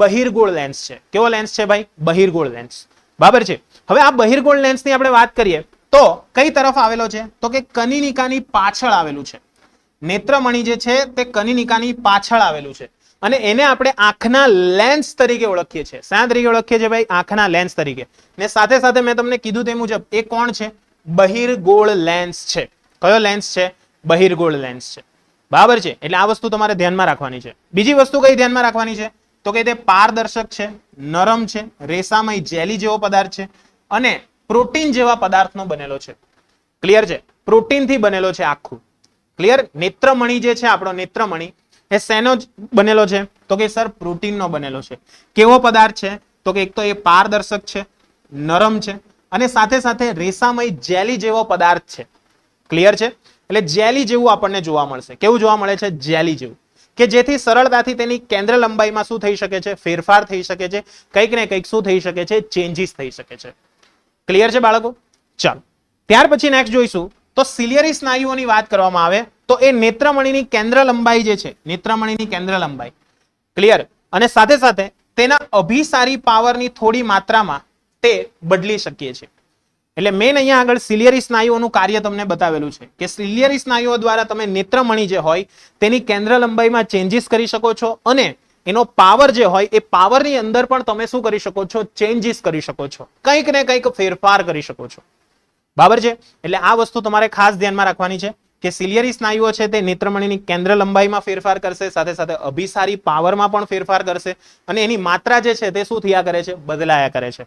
બહિર્ગોળ લેન્સ છે. કેવો લેન્સ છે ભાઈ? બહિર્ગોળ લેન્સ. બરાબર છે? હવે આ બહિર્ગોળ લેન્સની આપણે વાત કરીએ તો કઈ તરફ આવેલો છે? તો કે કનિનિકાની પાછળ આવેલું છે. નેત્રમણી જે છે તે કનિનિકાની પાછળ આવેલું છે અને એને આપણે આંખના લેન્સ તરીકે ઓળખીએ છીએ. શા તરીકે ઓળખીએ છીએ ભાઈ? આંખના લેન્સ તરીકે. ને સાથે સાથે મેં તમને કીધું તે મુજબ એ કોણ છે? બહિર્ગોળ લેન્સ છે. કયો લેન્સ છે? બહિર્ગોળ લેન્સ છે. બરાબર છે? એટલે આ વસ્તુ તમારે ધ્યાનમાં રાખવાની છે. બીજી વસ્તુ કઈ ધ્યાનમાં રાખવાની છે? તો કે તે પારદર્શક છે, નરમ છે, રેસામય જેલી જેવો પદાર્થ છે અને પ્રોટીન જેવા પદાર્થનો બનેલો છે. ક્લિયર છે? પ્રોટીનથી બનેલો છે આખું. ક્લિયર? નેત્રમણી જે છે આપણો નેત્રમણી એ શેનો બનેલો છે? તો કે સર પ્રોટીનનો બનેલો છે. કેવો પદાર્થ છે? તો કે એક તો એ પારદર્શક છે, નરમ છે અને સાથે સાથે રેસામય જેલી જેવો પદાર્થ છે. ક્લિયર છે? એટલે જેલી જેવું આપણને જોવા મળશે. કેવું જોવા મળે છે? જેલી જેવું. કે જેથી સરળતાથી તેની કેન્દ્ર લંબાઈમાં શું થઈ શકે છે? ફેરફાર થઈ શકે છે. કંઈક ને કંઈક શું થઈ શકે છે? ચેન્જીસ થઈ શકે છે. ક્લિયર છે બાળકો? ચાલો ત્યાર પછી નેક્સ્ટ જોઈશું તો સિલિયરી સ્નાયુઓની વાત કરવામાં આવે તો એ નેત્રમણીની કેન્દ્ર લંબાઈ જે છે, નેત્રમણીની કેન્દ્ર લંબાઈ. ક્લિયર? અને સાથે સાથે તેના અભિસારી પાવરની થોડી માત્રામાં તે બદલી શકીએ છીએ. એટલે મેન અહીંયા આગળ સિલિયરી સ્નાયુઓનું કાર્ય તમને બતાવેલું છે કે સિલિયરી સ્નાયુઓ દ્વારા તમે નેત્રમણી જે હોય તેની કેન્દ્ર લંબાઈમાં ચેન્જીસ કરી શકો છો અને એનો પાવર જે હોય એ પાવરની અંદર પણ તમે શું કરી શકો છો? ચેન્જીસ કરી શકો છો. કંઈક ને કંઈક ફેરફાર કરી શકો છો. બરાબર છે? એટલે આ વસ્તુ તમારે ખાસ ધ્યાનમાં રાખવાની છે કે સિલિયરી સ્નાયુઓ છે તે નેત્રમણીની કેન્દ્ર લંબાઈમાં ફેરફાર કરશે, સાથે સાથે અભિસારી પાવરમાં પણ ફેરફાર કરશે અને એની માત્રા જે છે તે શું થયા કરે છે? બદલાયા કરે છે.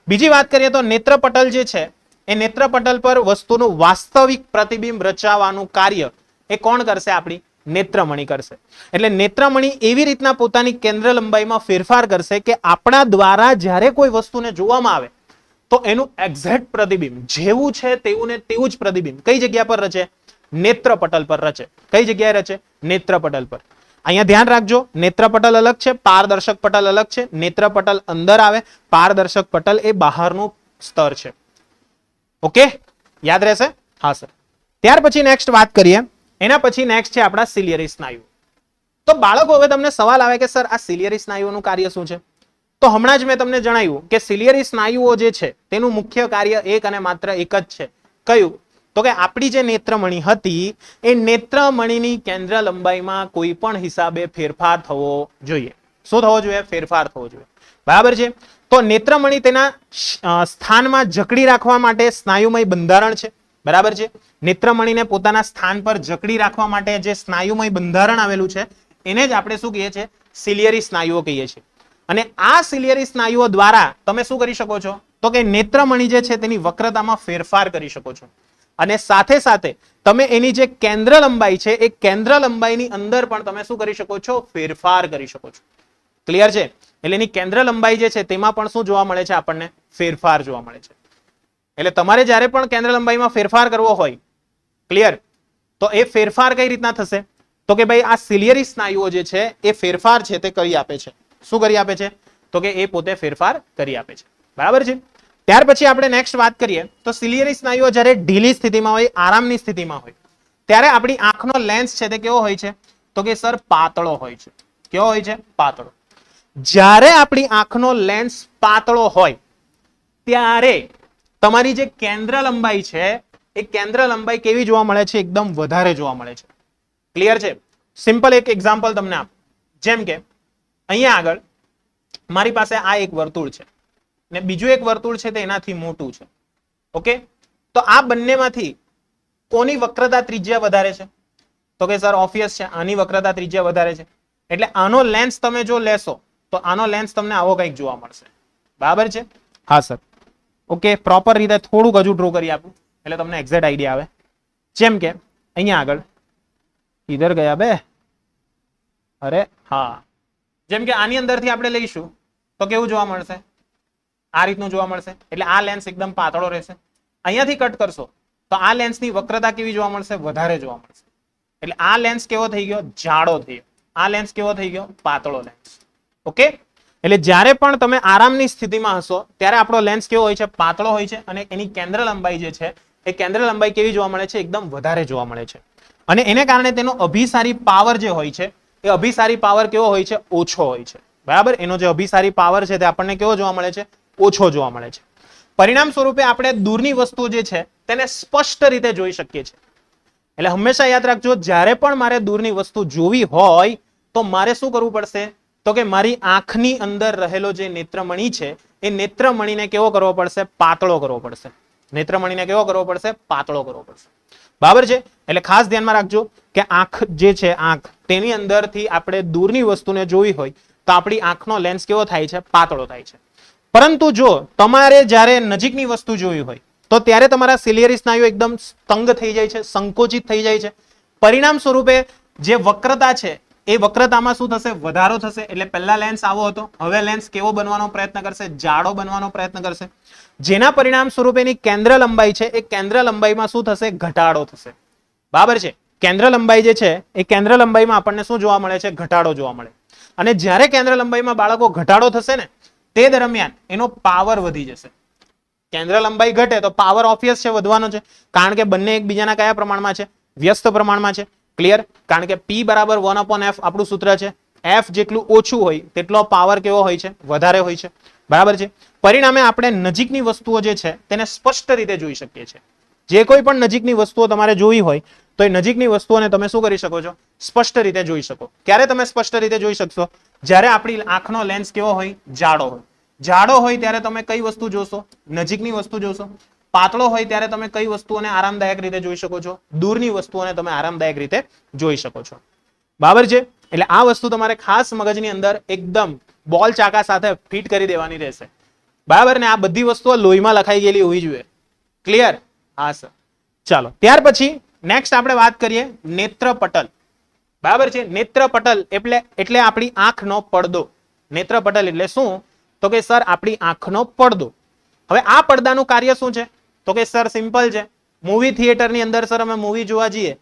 બીજી વાત કરીએ તો નેત્રપટલ જે છે એ નેત્રપટલ પર વસ્તુનું વાસ્તવિક પ્રતિબિંબ રચાવવાનું કાર્ય એ કોણ કરશે? આપણી નેત્રમણી કરશે. એટલે નેત્રમણી એવી રીતના પોતાની કેન્દ્ર લંબાઈમાં ફેરફાર કરશે કે આપણા દ્વારા જ્યારે કોઈ વસ્તુને જોવામાં આવે તો એનું એક્ઝેક્ટ પ્રતિબિંબ જેવું છે તેવું ને તેવું જ પ્રતિબિંબ કઈ જગ્યા પર રચે? નેત્રપટલ પર રચે. કઈ જગ્યાએ રચે? નેત્રપટલ પર. અહીંયા ધ્યાન રાખજો, નેત્રપટલ અલગ છે, પારદર્શક પટલ અલગ છે. નેત્રપટલ અંદર આવે, પારદર્શક પટલ એ બહારનું સ્તર છે. ઓકે, યાદ રહેશે? હા સર. ત્યાર પછી નેક્સ્ટ વાત કરીએ. એના પછી નેક્સ્ટ છે આપણા સિલિયરી સ્નાયુ. તો બાળકો હવે તમને સવાલ આવે કે સર આ સિલિયરી સ્નાયુઓનું કાર્ય શું છે? તો હમણાં જ મેં તમને જણાવ્યું કે સિલિયરી સ્નાયુઓ જે છે તેનું મુખ્ય કાર્ય એક અને માત્ર એક જ છે. કયું? તો કે આપણી જે નેત્રમણી હતી એ નેત્રમણીની કેન્દ્ર લંબાઈમાં કોઈ પણ હિસાબે ફેરફાર થવો જોઈએ. શું થવો જોઈએ? ફેરફાર થવો જોઈએ. બરાબર છે? તો નેત્રમણી તેના સ્થાનમાં જકડી રાખવા માટે સ્નાયુમય બંધારણ છે. બરાબર છે? નેત્રમણીને પોતાના સ્થાન પર જકડી રાખવા માટે જે સ્નાયુમય બંધારણ આવેલું છે એને જ આપણે શું કહીએ છીએ? સિલિયરી સ્નાયુઓ કહીએ છીએ. અને આ સિલિયરી સ્નાયુઓ દ્વારા તમે શું કરી શકો છો? તો કે નેત્રમણી જે છે તેની વક્રતામાં ફેરફાર કરી શકો છો અને સાથે સાથે તમે એની જે કેન્દ્ર લંબાઈ છે એ કેન્દ્ર લંબાઈની અંદર પણ તમે શું કરી શકો છો? ફેરફાર કરી શકો છો. ક્લિયર છે? એટલે એની કેન્દ્ર લંબાઈ જે છે તેમાં પણ શું જોવા મળે છે? આપણને ફેરફાર જોવા મળે છે. એટલે તમારે જ્યારે પણ કેન્દ્ર લંબાઈમાં ફેરફાર કરવો હોય, ક્લિયર, તો એ ફેરફાર કઈ રીતના થશે? તો કે ભાઈ આ સિલિયરી સ્નાયુઓ જે છે એ ફેરફાર છે તે કરી આપે છે. શું કરી આપે છે? તો કે એ પોતે ફેરફાર કરી આપે છે. બરાબર છે? ત્યાર પછી આપણે નેક્સ્ટ વાત કરીએ તો સિલિયરી સ્નાયુઓ જ્યારે ઢીલી સ્થિતિમાં હોય, આરામની સ્થિતિમાં હોય, ત્યારે આપણી આંખનો લેન્સ છે તે કેવો હોય છે? તો કે સર પાતળો હોય છે. કેવો હોય છે? પાતળો. જ્યારે આપણી આંખનો લેન્સ પાતળો હોય ત્યારે તમારી જે કેન્દ્ર લંબાઈ છે એ કેન્દ્ર લંબાઈ કેવી જોવા મળે છે? એકદમ વધારે જોવા મળે છે. ક્લિયર છે? સિમ્પલ એક એક્ઝામ્પલ તમને આપું. જેમ કે અહીંયા આગળ મારી પાસે આ એક વર્તુળ છે ને બીજું એક વર્તુળ છે તે એનાથી મોટું છે. ઓકે, તો આ બંનેમાંથી કોની વક્રતા ત્રિજ્યા વધારે છે? તો કે સર ઓબ્વિયસ છે, આની વક્રતા ત્રિજ્યા વધારે છે. એટલે આનો લેન્સ તમે જો લેશો તો આનો લેન્સ તમને આવો કંઈક જોવા મળશે. બરાબર છે? હા સર. ઓકે, પ્રોપર રીતે થોડુંક હજુ ડ્રો કરી આપું એટલે તમને એક્ઝેક્ટ આઈડિયા આવે. જેમ કે અહીંયા આગળ ઇધર ગયા બે, અરે હા, જેમ કે આની અંદરથી આપણે લઈશું તો કેવું જોવા મળશે? આ રીતનું જોવા મળશે. એટલે આ લેન્સ એકદમ પાતળો રહેશે. અહીંયાથી કટ કરશો તો આ લેન્સની વક્રતા કેવી જોવા મળશે? વધારે જોવા મળશે. એટલે આ લેન્સ કેવો થઈ ગયો? જાડો થઈ ગયો. આ લેન્સ કેવો થઈ ગયો? પાતળો લેન્સ. ઓકે, એટલે જ્યારે પણ તમે આરામની સ્થિતિમાં હશો ત્યારે આપણો લેન્સ કેવો હોય છે? પાતળો હોય છે. અને એની કેન્દ્ર લંબાઈ જે છે એ કેન્દ્ર લંબાઈ કેવી જોવા મળે છે? એકદમ વધારે જોવા મળે છે. અને એને કારણે તેનો અભિસારી પાવર જે હોય છે એ અભિસારી પાવર કેવો હોય છે? ઓછો હોય છે. બરાબર, એનો જે અભિસારી પાવર છે તે આપણને કેવો જોવા મળે છે? ઓછો જોવા મળે છે. પરિણામ સ્વરૂપે આપણે દૂરની વસ્તુ જે છે તેને સ્પષ્ટ રીતે જોઈ શકીએ છીએ. એટલે હંમેશા યાદ રાખજો, જ્યારે પણ મારે દૂરની વસ્તુ જોવી હોય તો મારે શું કરવું પડશે? તો કે મારી આંખની અંદર રહેલો જે નેત્રમણી છે એ નેત્રમણીને કેવો કરવો પડશે? પાતળો કરવો પડશે. નેત્રમણીને કેવો કરવો પડશે? પાતળો કરવો પડશે. બરાબર છે. એટલે ખાસ ધ્યાનમાં રાખજો કે આંખ જે છે, આંખ તેની અંદરથી આપણે દૂરની વસ્તુને જોવી હોય તો આપણી આંખનો લેન્સ કેવો થાય છે? પાતળો થાય છે. પરંતુ જો તમારે જ્યારે નજીકની વસ્તુ જોવી હોય તો ત્યારે તમારા સિલિયરી સ્નાયુ એકદમ તંગ થઈ જાય છે, સંકોચિત થઈ જાય છે. પરિણામ સ્વરૂપે જે વક્રતા છે એ વક્રતામાં શું થશે? વધારો થશે. એટલે પહેલા લેન્સ આવો હતો, હવે લેન્સ કેવો બનવાનો પ્રયત્ન કરશે? જાડો બનવાનો પ્રયત્ન કરશે. જેના પરિણામ સ્વરૂપે એની કેન્દ્ર લંબાઈ છે એ કેન્દ્ર લંબાઈમાં શું થશે? ઘટાડો થશે. બરાબર છે. કેન્દ્ર લંબાઈ જે છે એ કેન્દ્ર લંબાઈમાં આપણને શું જોવા મળે છે? ઘટાડો જોવા મળે. અને જ્યારે કેન્દ્ર લંબાઈમાં બાળકો ઘટાડો થશે ને તે દરમિયાન એનો પાવર વધી જશે. કેન્દ્ર લંબાઈ ઘટે તો પાવર ઓબ્વિયસ છે, વધવાનો છે. કારણ કે બંને એકબીજાના કયા પ્રમાણમાં છે? વ્યસ્ત પ્રમાણમાં છે. ક્લિયર? કારણ કે P બરાબર 1/f આપણું સૂત્ર છે. F જેટલું ઓછું હોય તેટલો પાવર કેવો હોય છે? વધારે હોય છે. બરાબર છે. પરિણામે આપણે નજીકની વસ્તુઓ જે છે તેને સ્પષ્ટ રીતે જોઈ શકીએ છીએ. જે કોઈ પણ નજીકની વસ્તુઓ તમારે જોઈ હોય તો એ નજીકની વસ્તુઓને તમે શું કરી શકો છો? સ્પષ્ટ રીતે જોઈ શકો. ક્યારે તમે સ્પષ્ટ રીતે જોઈ શકશો? જ્યારે આપણી આંખનો લેન્સ કેવો હોય? જાડો હોય. જાડો હોય ત્યારે તમે કઈ વસ્તુ જોશો? નજીકની વસ્તુ જોશો. પાતળો હોય ત્યારે તમે કઈ વસ્તુઓને આરામદાયક રીતે જોઈ શકો છો? દૂરની વસ્તુઓને તમે આરામદાયક રીતે જોઈ શકો છો. બરાબર છે. એટલે આ વસ્તુ તમારે ખાસ મગજની અંદર એકદમ બોલ ચાકા સાથે ફિટ કરી દેવાની રહેશે. બરાબર ને? આ બધી વસ્તુઓ લોહીમાં લખાઈ ગયેલી હોવી જોઈએ. ક્લિયર? હા સર. ચાલો, ત્યાર પછી નેક્સ્ટ આપણે વાત કરીએ નેત્રપટલ. બરાબર છે. નેત્રપટલ એટલે આપણી આંખનો પડદો. નેત્રપટલ એટલે શું? તો કે સર આપણી આંખનો પડદો. હવે આ પડદાનું કાર્ય શું છે? તો કે સર સિમ્પલ છે. મૂવી થિયેટરની અંદર સર અમે મૂવી જોવા જઈએ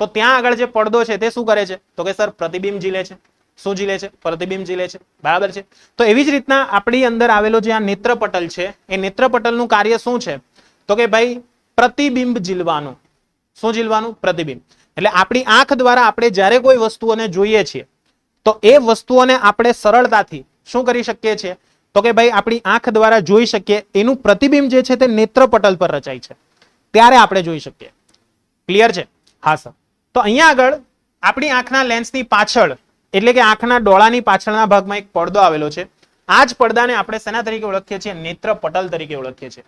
તો ત્યાં આગળ જે પડદો છે તે શું કરે છે? તો કે સર પ્રતિબિંબ ઝીલે છે. શું ઝીલે છે? પ્રતિબિંબ ઝીલે છે. બરાબર છે. તો એવી જ રીતના આપણી અંદર આવેલો જે આ નેત્રપટલ છે એ નેત્રપટલનું કાર્ય શું છે? તો કે ભાઈ પ્રતિબિંબ ઝીલવાનું. શું ઝીલવાનું? પ્રતિબિંબ. એટલે આપણી આંખ દ્વારા આપણે જ્યારે કોઈ વસ્તુઓને જોઈએ છીએ તો એ વસ્તુઓને આપણે સરળતાથી શું કરી શકીએ છીએ? તો કે ભાઈ આપણી આંખ દ્વારા જોઈ શકીએ. એનું પ્રતિબિંબ જે છે તે નેત્રપટલ પર રચાય છે ત્યારે આપણે જોઈ શકીએ. ક્લિયર છે? હા સર. તો અહીંયા આગળ આપણી આંખના લેન્સની પાછળ એટલે કે આંખના ડોળાની પાછળના ભાગમાં એક પડદો આવેલો છે. આ જ પડદાને આપણે શેના તરીકે ઓળખીએ છીએ? નેત્રપટલ તરીકે ઓળખીએ છીએ.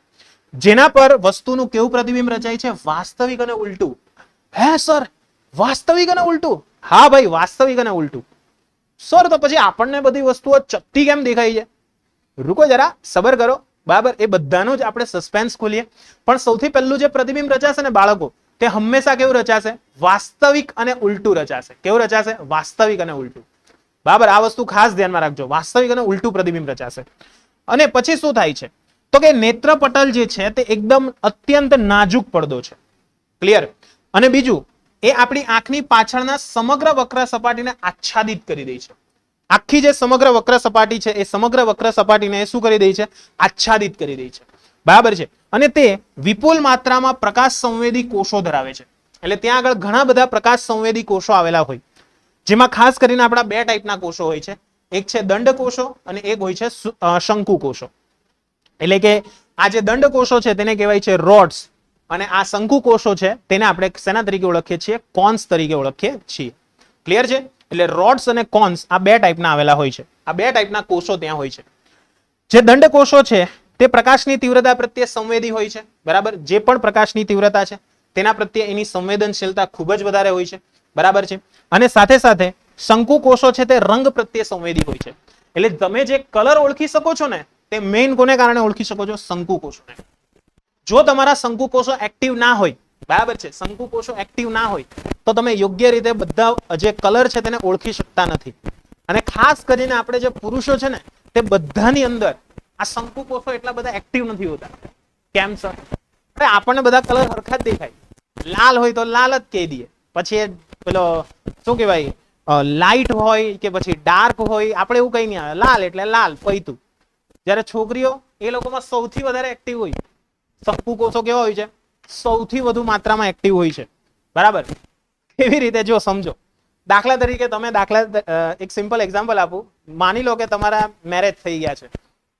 જેના પર વસ્તુનું કેવું પ્રતિબિંબ રચાય છે? વાસ્તવિક અને ઉલટું. હે સર, વાસ્તવિક અને ઉલટું? હા ભાઈ, વાસ્તવિક અને ઉલટું. સર તો પછી આપણને બધી વસ્તુઓ ચપટી કેમ દેખાય છે? રૂકો જરા, સબર કરો. બરાબર, એ બધાનો જ આપણે સસ્પેન્સ ખોલીએ. પણ સૌથી પહેલું જે પ્રતિબિંબ રચાશે ને બાળકો, તે હંમેશા કેવું રચાશે? વાસ્તવિક અને ઉલટું રચાશે. કેવું રચાશે? વાસ્તવિક અને ઉલટું. બરાબર, આ વસ્તુ ખાસ ધ્યાનમાં રાખજો. વાસ્તવિક અને ઉલટું પ્રતિબિંબ રચાશે. અને પછી શું થાય છે? તો કે નેત્રપટલ જે છે તે એકદમ અત્યંત નાજુક પડદો છે. ક્લિયર? અને બીજું, એ આપણી આંખની પાછળના સમગ્ર વક્ર સપાટીને આચ્છાદિત કરી દે છે. આખી જે સમગ્ર વક્ર સપાટી છે એ સમગ્ર વક્ર સપાટીને શું કરી દે છે? આચ્છાદિત કરી દે છે. બરાબર છે. અને તે વિપુલ માત્રામાં પ્રકાશ સંવેદી કોષો ધરાવે છે. એટલે ત્યાં આગળ ઘણા બધા પ્રકાશ સંવેદી કોષો આવેલા હોય, જેમાં ખાસ કરીને આપણા બે ટાઈપના કોષો હોય છે. એક છે દંડ કોષો અને એક હોય છે શંકુ કોષો. એટલે કે આ જે દંડ કોષો છે તેને કહેવાય છે રોડ્સ, અને આ શંકુ કોષો છે તેને આપણે શેના તરીકે ઓળખીએ છીએ? કોન્સ તરીકે ઓળખીએ છીએ. ક્લિયર છે? એટલે રોડ્સ અને કોન્સ આ બે ટાઈપના આવેલા હોય છે. આ બે ટાઈપના કોષો ત્યાં હોય છે. જે દંડ કોષો છે તે પ્રકાશની તીવ્રતા પ્રત્યે સંવેદી હોય છે. બરાબર, જે પણ પ્રકાશની તીવ્રતા છે તેના પ્રત્યે એની સંવેદનશીલતા ખૂબ જ વધારે હોય છે. બરાબર છે. અને સાથે સાથે શંકુ કોષો છે તે રંગ પ્રત્યે સંવેદી હોય છે. એટલે તમે જે કલર ઓળખી શકો છો ને તે મેઇન કોને કારણે ઓળખી શકો છો? શંકુ કોષોને. જો તમારા શંકુ કોષો એક્ટિવ ના હોય બરાબર છે. શંકુ કોષો એક્ટિવ ના હોય તો તમે યોગ્ય રીતે બધા જે કલર છે તેને ઓળખી શકતા નથી. અને ખાસ કરીને આપણે જે પુરુષો છે ને તે બધાની અંદર આ શંકુ કોષો એટલા બધા એક્ટિવ નથી હોતા. કેમ સર? આપણને બધા કલર સરખા જ દેખાય. લાલ હોય તો લાલ જ કહી દઈએ, પછી પેલો શું કહેવાય લાઇટ હોય કે પછી ડાર્ક હોય, આપણે એવું કઈ નહીં આવે, લાલ એટલે લાલ પૈતું. જ્યારે છોકરીઓ એ લોકોમાં સૌથી વધારે એક્ટિવ હોય, શંકુ કોષો કેવા હોય છે? સૌથી વધુ માત્રામાં એક્ટિવ હોય છે. બરાબર? કેવી રીતે જો સમજો. દાખલા તરીકે તમે એક સિમ્પલ એક્ઝામ્પલ આપું. માની લો કે તમારા મેરેજ થઈ ગયા છે.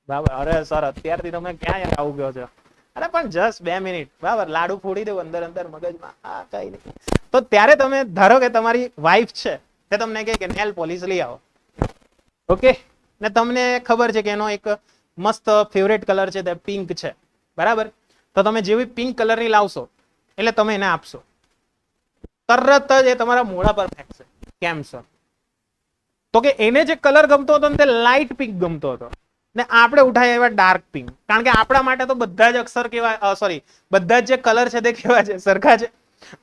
બરાબર? અરે સર અત્યારથી તમે ક્યાં યાર આવું ગયો છો? અરે પણ જસ્ટ 2 મિનિટ, બરાબર, લાડુ ફોડી દઉં અંદર અંદર મગજમાં, હા કઈ નહીં. તો ત્યારે તમે ધારો કે તમારી વાઈફ છે તે તમને કહે કે નેલ પોલિશ લઈ આવો. ઓકે, ને તમને ખબર છે કે એનો એક મસ્ત ફેવરેટ કલર છે તે પિંક છે. બરાબર? તો તમે જેવી પિંક કલરની લાવશો એટલે તમે એને આપશો, તરત જ એ તમારા મોઢા પર ફેંકશે. કેમ સર? તો કે એને જે કલર ગમતો હતો ને તે લાઇટ પિંક ગમતો હતો, ને આપણે ઉઠાય એવા ડાર્ક પિંક. કારણ કે આપણા માટે તો બધા જ અક્ષર કેવા, બધા જ જે કલર છે તે કેવા છે? સરખા છે.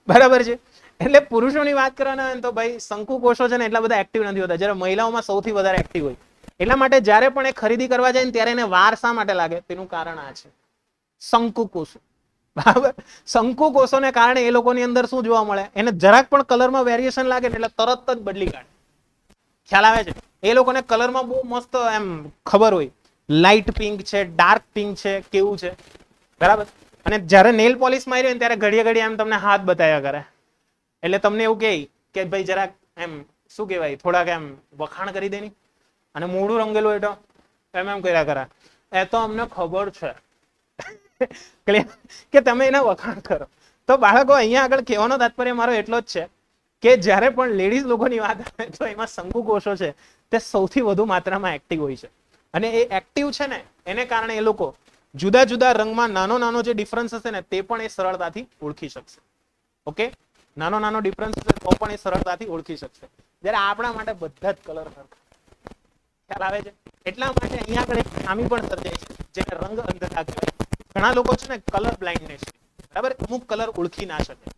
બરાબર છે? એટલે પુરુષોની વાત કરવાના હોય તો ભાઈ શંકુ કોષો છે ને એટલા બધા એક્ટિવ નથી હોતા, જ્યારે મહિલાઓમાં સૌથી વધારે એક્ટિવ હોય. એટલા માટે જ્યારે પણ એ ખરીદી કરવા જાય ને ત્યારે એને વાર શા માટે લાગે? તેનું કારણ આ છે, શંકુ કોષો. બરાબર? શંકુ કોષોને કારણે એ લોકોની અંદર શું જોવા મળે? એને જરાક પણ કલરમાં વેરિએશન લાગે ને એટલે તરત જ બદલી કાઢે. ખ્યાલ આવે છે? એ લોકોને કલરમાં બહુ મસ્ત એમ ખબર હોય, લાઇટ પિંક છે, ડાર્ક પિંક છે, કેવું છે. બરાબર? અને જ્યારે નેલ પોલિશ મારી હોય ને ત્યારે ઘડીએ ઘડીએ એમ તમને હાથ બતાવ્યા કરે, એટલે તમને એવું કહે કે ભાઈ જરાક એમ શું કહેવાય, થોડાક એમ વખાણ કરી દેની. અને મોઢું રંગેલું હોય તો એમ કર્યા કરે, એ તો અમને ખબર છે કે તમે એના વખાણ કરો. તો બાળકો, અહીંયા આગળ કહેવાનો તાત્પર્ય મારો એટલો જ છે કે જ્યારે પણ લેડીઝ લોકોની વાત આવે તો એમાં શંકુ કોષો છે તે સૌથી વધુ માત્રામાં એક્ટિવ હોય છે. અને એ એક્ટિવ છે ને એને કારણે એ લોકો જુદા જુદા રંગમાં નાનો જે ડિફરન્સ હશે ને તે પણ એ સરળતાથી ઓળખી શકશે. ઓકે, નાનો ડિફરન્સ હશે તો પણ એ સરળતાથી ઓળખી શકશે. જ્યારે આપણા માટે બધા જ કલર સરખા. ખ્યાલ આવે છે? એટલા માટે અહીંયા આગળ એક ખામી પણ સર્જાય છે, જેને રંગ અંધતા કહેવાય. ઘણા લોકો છે ને કલર બ્લાઇન્ડનેસ, બરાબર, અમુક કલર ઓળખી ના શકે.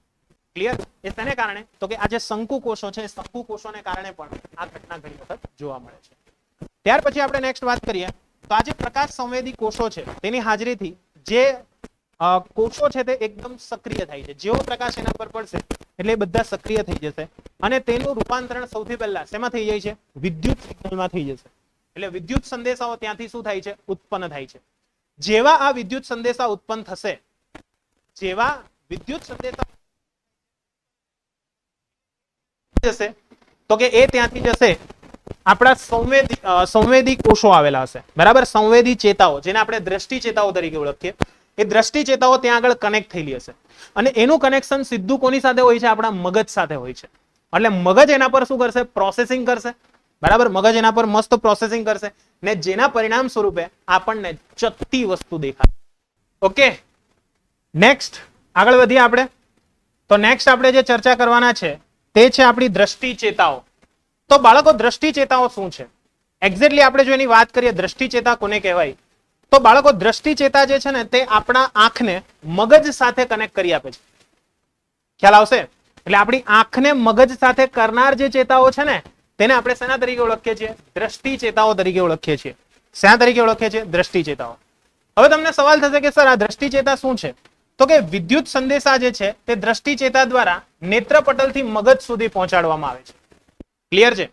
ક્લિયર? એ તેને કારણે તો કે આ જે શંકુ કોષો છે, શંકુ કોષોને કારણે પણ આ ઘટના ઘણી વખત જોવા મળે છે. ત્યાર પછી આપણે નેક્સ્ટ વાત કરીએ તો આ જે પ્રકાશ સંવેદી કોષો છે તેની હાજરીથી જે કોષો છે તે એકદમ સક્રિય થાય છે. જેવો પ્રકાશ એના પર પડશે એટલે એ બધા સક્રિય થઈ જશે અને તેનું રૂપાંતરણ સૌથી પહેલા શેમાં થઈ જાય છે? વિદ્યુત સિગ્નલમાં થઈ જશે. એટલે વિદ્યુત સંદેશાઓ ત્યાંથી શું થાય છે? ઉત્પન્ન થાય છે. જેવા આ વિદ્યુત સંદેશા ઉત્પન્ન થશે, જેવા વિદ્યુત સંદેશા જશે તો કે એ ત્યાંથી જશે આપણા સંવેદી કોષો આવેલા હશે. બરાબર? સંવેદી ચેતાઓ, જેને આપણે દ્રષ્ટિ ચેતાઓ તરીકે ઓળખીએ, એ દ્રષ્ટિ ચેતાઓ ત્યાં આગળ કનેક્ટ થયેલી હશે અને એનું કનેક્શન સીધું કોની સાથે હોય છે? આપણા મગજ સાથે હોય છે. એટલે મગજ એના પર શું કરશે? પ્રોસેસિંગ કરશે. બરાબર? મગજ એના પર મસ્ત પ્રોસેસિંગ કરશે ને જેના પરિણામ સ્વરૂપે આપણને ચત્તી વસ્તુ દેખાય. ઓકે, નેક્સ્ટ આગળ વધીએ આપણે. તો નેક્સ્ટ આપણે જે ચર્ચા કરવાના છે તે છે આપણી દ્રષ્ટિ ચેતાઓ. તો બાળકો, દ્રષ્ટિ ચેતાઓ શું છે? એક્ઝેક્ટલી આપણે જો એની વાત કરીએ, દ્રષ્ટિ ચેતા કોને કહેવાય? તો બાળકો, દ્રષ્ટિ ચેતા જે છે ને તે આપણા આંખને મગજ સાથે કનેક્ટ કરી આપે છે. ખ્યાલ આવશે? એટલે આપણી આંખને મગજ સાથે કરનાર જે ચેતાઓ છે ને તેને આપણે શેના તરીકે ઓળખીએ છીએ? દ્રષ્ટિ ચેતાઓ તરીકે ઓળખીએ છીએ. શેના તરીકે ઓળખીએ છીએ? દ્રષ્ટિ ચેતાઓ. હવે તમને સવાલ થશે કે સર આ દ્રષ્ટિ ચેતા શું છે? તો કે વિદ્યુત સંદેશા જે છે તે દ્રષ્ટિ ચેતા દ્વારા નેત્રપટલથી મગજ સુધી પહોંચાડવામાં આવે છે. ક્લિયર છે?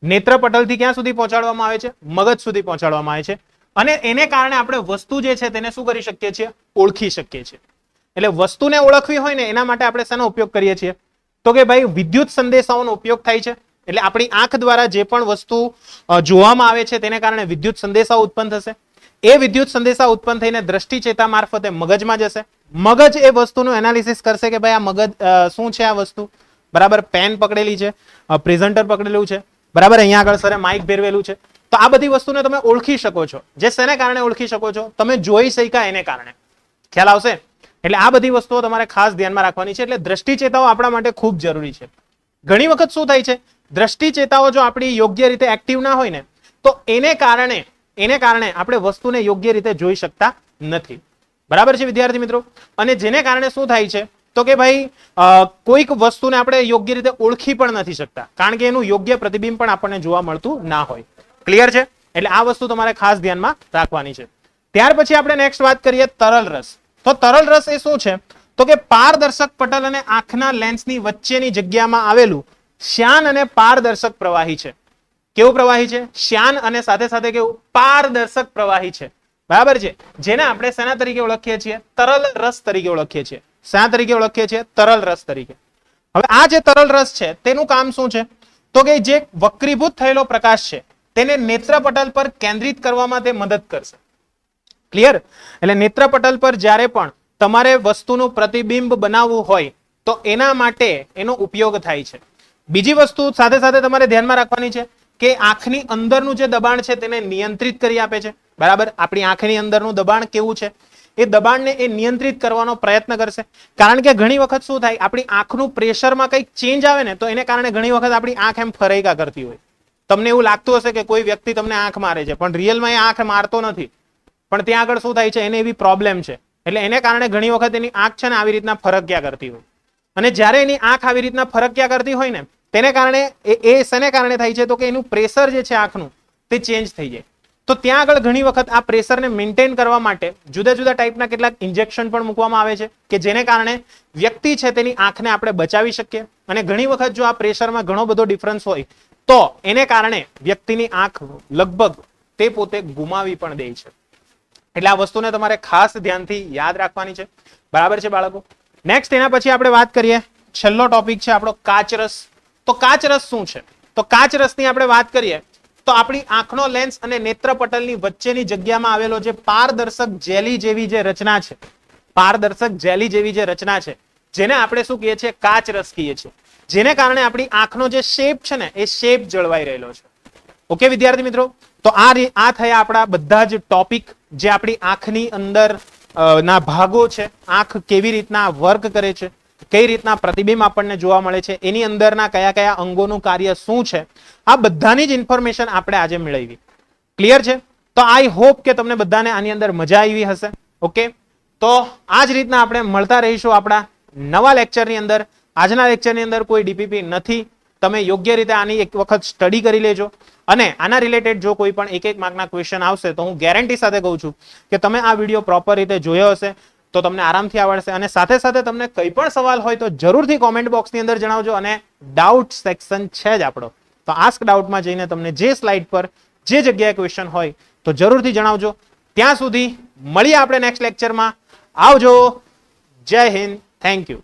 નેત્રપટલથી ક્યાં સુધી પહોંચાડવામાં આવે છે? મગજ સુધી પહોંચાડવામાં આવે છે. અને એને કારણે આપણે વસ્તુ જે છે તેને શું કરી શકીએ છીએ? ઓળખી શકીએ છીએ. એટલે વસ્તુને ઓળખવી હોય ને એના માટે આપણે શેનો ઉપયોગ કરીએ છીએ? તો કે ભાઈ વિદ્યુત સંદેશાઓનો ઉપયોગ થાય છે. એટલે આપણી આંખ દ્વારા જે પણ વસ્તુ જોવામાં આવે છે તેને કારણે વિદ્યુત સંદેશાઓ ઉત્પન્ન થશે. એ વિદ્યુત સંદેશા ઉત્પન્ન થઈને દ્રષ્ટિ ચેતા મારફતે મગજમાં જશે. મગજ એ વસ્તુનું એનાલિસિસ કરશે કે ભાઈ આ મગજ શું છે? આ વસ્તુ બરાબર પેન પકડેલી છે, પ્રેઝન્ટર પકડેલું છે, બરાબર અહીંયા આગળ સરે માઇક ભેરવેલું છે. તો આ બધી વસ્તુને તમે ઓળખી શકો છો. જે શેને કારણે ઓળખી શકો છો? તમે જોઈ શક્યા એને કારણે. ખ્યાલ આવશે? એટલે આ બધી વસ્તુઓ તમારે ખાસ ધ્યાનમાં રાખવાની છે. એટલે દ્રષ્ટિ ચેતાઓ આપણા માટે ખૂબ જરૂરી છે. ઘણી વખત શું થાય છે? દ્રષ્ટિ ચેતાઓ જો આપણી યોગ્ય રીતે એક્ટિવ ના હોય ને તો એને કારણે આપણે વસ્તુને યોગ્ય રીતે જોઈ શકતા નથી. બરાબર છે વિદ્યાર્થી મિત્રો? અને જેને કારણે શું થાય છે તો કે ભાઈ કોઈક વસ્તુને આપણે યોગ્ય રીતે ઓળખી પણ નથી શકતા, કારણ કે એનું યોગ્ય પ્રતિબિંબ પણ આપણને જોવા મળતું ના હોય. ક્લિયર છે? એટલે આ વસ્તુ તમારે ખાસ ધ્યાનમાં રાખવાની છે. ત્યાર પછી આપણે નેક્સ્ટ વાત કરીએ તરલ રસ. તો તરલ રસ એ શું છે? તો કે પારદર્શક પટલ અને આંખના લેન્સની વચ્ચેની જગ્યામાં આવેલું શ્યાન અને પારદર્શક પ્રવાહી છે. કેવું પ્રવાહી છે? શ્યાન અને સાથે સાથે કેવું? પારદર્શક પ્રવાહી છે. બરાબર છે? જેને આપણે શેના તરીકે ઓળખીએ છીએ? તરલ રસ તરીકે ઓળખીએ છીએ. શા તરીકે ઓળખીએ છીએ? તરલ રસ તરીકે. હવે આ જે તરલ રસ છે તેનું કામ શું છે? તો કે જે વક્રીભૂત થયેલો પ્રકાશ છે તેને નેત્રપટલ પર કેન્દ્રિત કરવામાં તે મદદ કરશે. ક્લિયર? એટલે નેત્રપટલ પર જ્યારે પણ તમારે વસ્તુનું પ્રતિબિંબ બનાવવું હોય તો એના માટે એનો ઉપયોગ થાય છે. બીજી વસ્તુ સાથે સાથે તમારે ધ્યાનમાં રાખવાની છે કે આંખની અંદરનું જે દબાણ છે તેને નિયંત્રિત કરી આપે છે. બરાબર? આપણી આંખની અંદરનું દબાણ કેવું છે એ દબાણને એ નિયંત્રિત કરવાનો પ્રયત્ન કરશે. કારણ કે ઘણી વખત શું થાય, આપણી આંખનું પ્રેશરમાં કંઈક ચેન્જ આવે ને તો એને કારણે ઘણી વખત આપણી આંખ એમ ફરેકા કરતી હોય. તમને એવું લાગતું હશે કે કોઈ વ્યક્તિ તમને આંખ મારે છે, પણ રિયલમાં એ આંખ મારતો નથી, પણ ત્યાં આગળ શું થાય છે, એને એવી પ્રોબ્લેમ છે. એટલે એને કારણે ઘણી વખત એની આંખ છે ને આવી રીતના ફરક્યા કરતી હોય. અને જ્યારે એની આંખ આવી રીતના ફરક્યા કરતી હોય ને તેને કારણે એ શેને કારણે થાય છે? તો કે એનું પ્રેશર જે છે આંખનું તે ચેન્જ થઈ જાય. તો ત્યાં આગળ ઘણી વખત આ પ્રેશરને મેન્ટેન કરવા માટે જુદા જુદા ટાઈપના કેટલાક ઇન્જેક્શન પણ મૂકવામાં આવે છે કે જેને કારણે વ્યક્તિ છે તેની આંખને આપણે બચાવી શકીએ. અને ઘણી વખત જો આ પ્રેશરમાં ઘણો બધો ડિફરન્સ હોય તો એને કારણે વ્યક્તિની આંખ લગભગ તે પોતે ગુમાવી પણ દે છે. એટલે આ વસ્તુને તમારે ખાસ ધ્યાનથી યાદ રાખવાની છે. બરાબર છે બાળકો? નેક્સ્ટ એના પછી આપણે વાત કરીએ, છેલ્લો ટોપિક છે આપણો કાચરસ. તો કાચરસ શું છે? તો કાચરસની આપણે વાત કરીએ તો આપણી આંખનો લેન્સ અને નેત્રપટલની વચ્ચેની જગ્યામાં આવેલો જે પારદર્શક જેલી જેવી જે રચના છે, પારદર્શક જેલી જેવી જે રચના છે જેને આપણે શું કહીએ છીએ? કાચરસ કહીએ છીએ. જેને કારણે આપણી આંખનો જે શેપ છે ને એ શેપ જળવાઈ રહેલો છે. ઓકે વિદ્યાર્થી મિત્રો? તો આ થયા આપણા બધા જ ટોપિક જે આપણી આંખની અંદર ના ભાગો છે, આંખ કેવી રીતના વર્ક કરે છે, કઈ રીતના પ્રતિબિંબ આપણને જોવા મળે છે, એની અંદરના કયા કયા અંગોનું કાર્ય શું છે, આ બધાની જ ઇન્ફોર્મેશન આપણે આજે મેળવી. ક્લિયર છે? તો આઈ હોપ કે તમને બધાને આની અંદર મજા આવી હશે. ઓકે, તો આ જ રીતના આપણે મળતા રહીશું આપણા નવા લેક્ચરની અંદર. આજના લેક્ચરની અંદર કોઈ ડીપીપી નથી. તમે યોગ્ય રીતે આની એક વખત સ્ટડી કરી લેજો અને આના રિલેટેડ જો કોઈ પણ એક માર્કના ક્વેશ્ચન આવશે તો હું ગેરંટી સાથે કહું છું કે તમે આ વિડીયો પ્રોપર રીતે જોયો હશે તો તમને આરામથી આવડશે. અને સાથે સાથે તમને કંઈ પણ સવાલ હોય તો જરૂરથી કોમેન્ટ બોક્સની અંદર જણાવજો. અને ડાઉટ સેક્શન છે જ આપણો, તો આસ્ક ડાઉટમાં જઈને તમને જે સ્લાઇડ પર જે જગ્યાએ ક્વેશ્ચન હોય તો જરૂરથી જણાવજો. ત્યાં સુધી મળીએ આપણે નેક્સ્ટ લેક્ચરમાં. આવજો. જય હિન્દ. Thank you.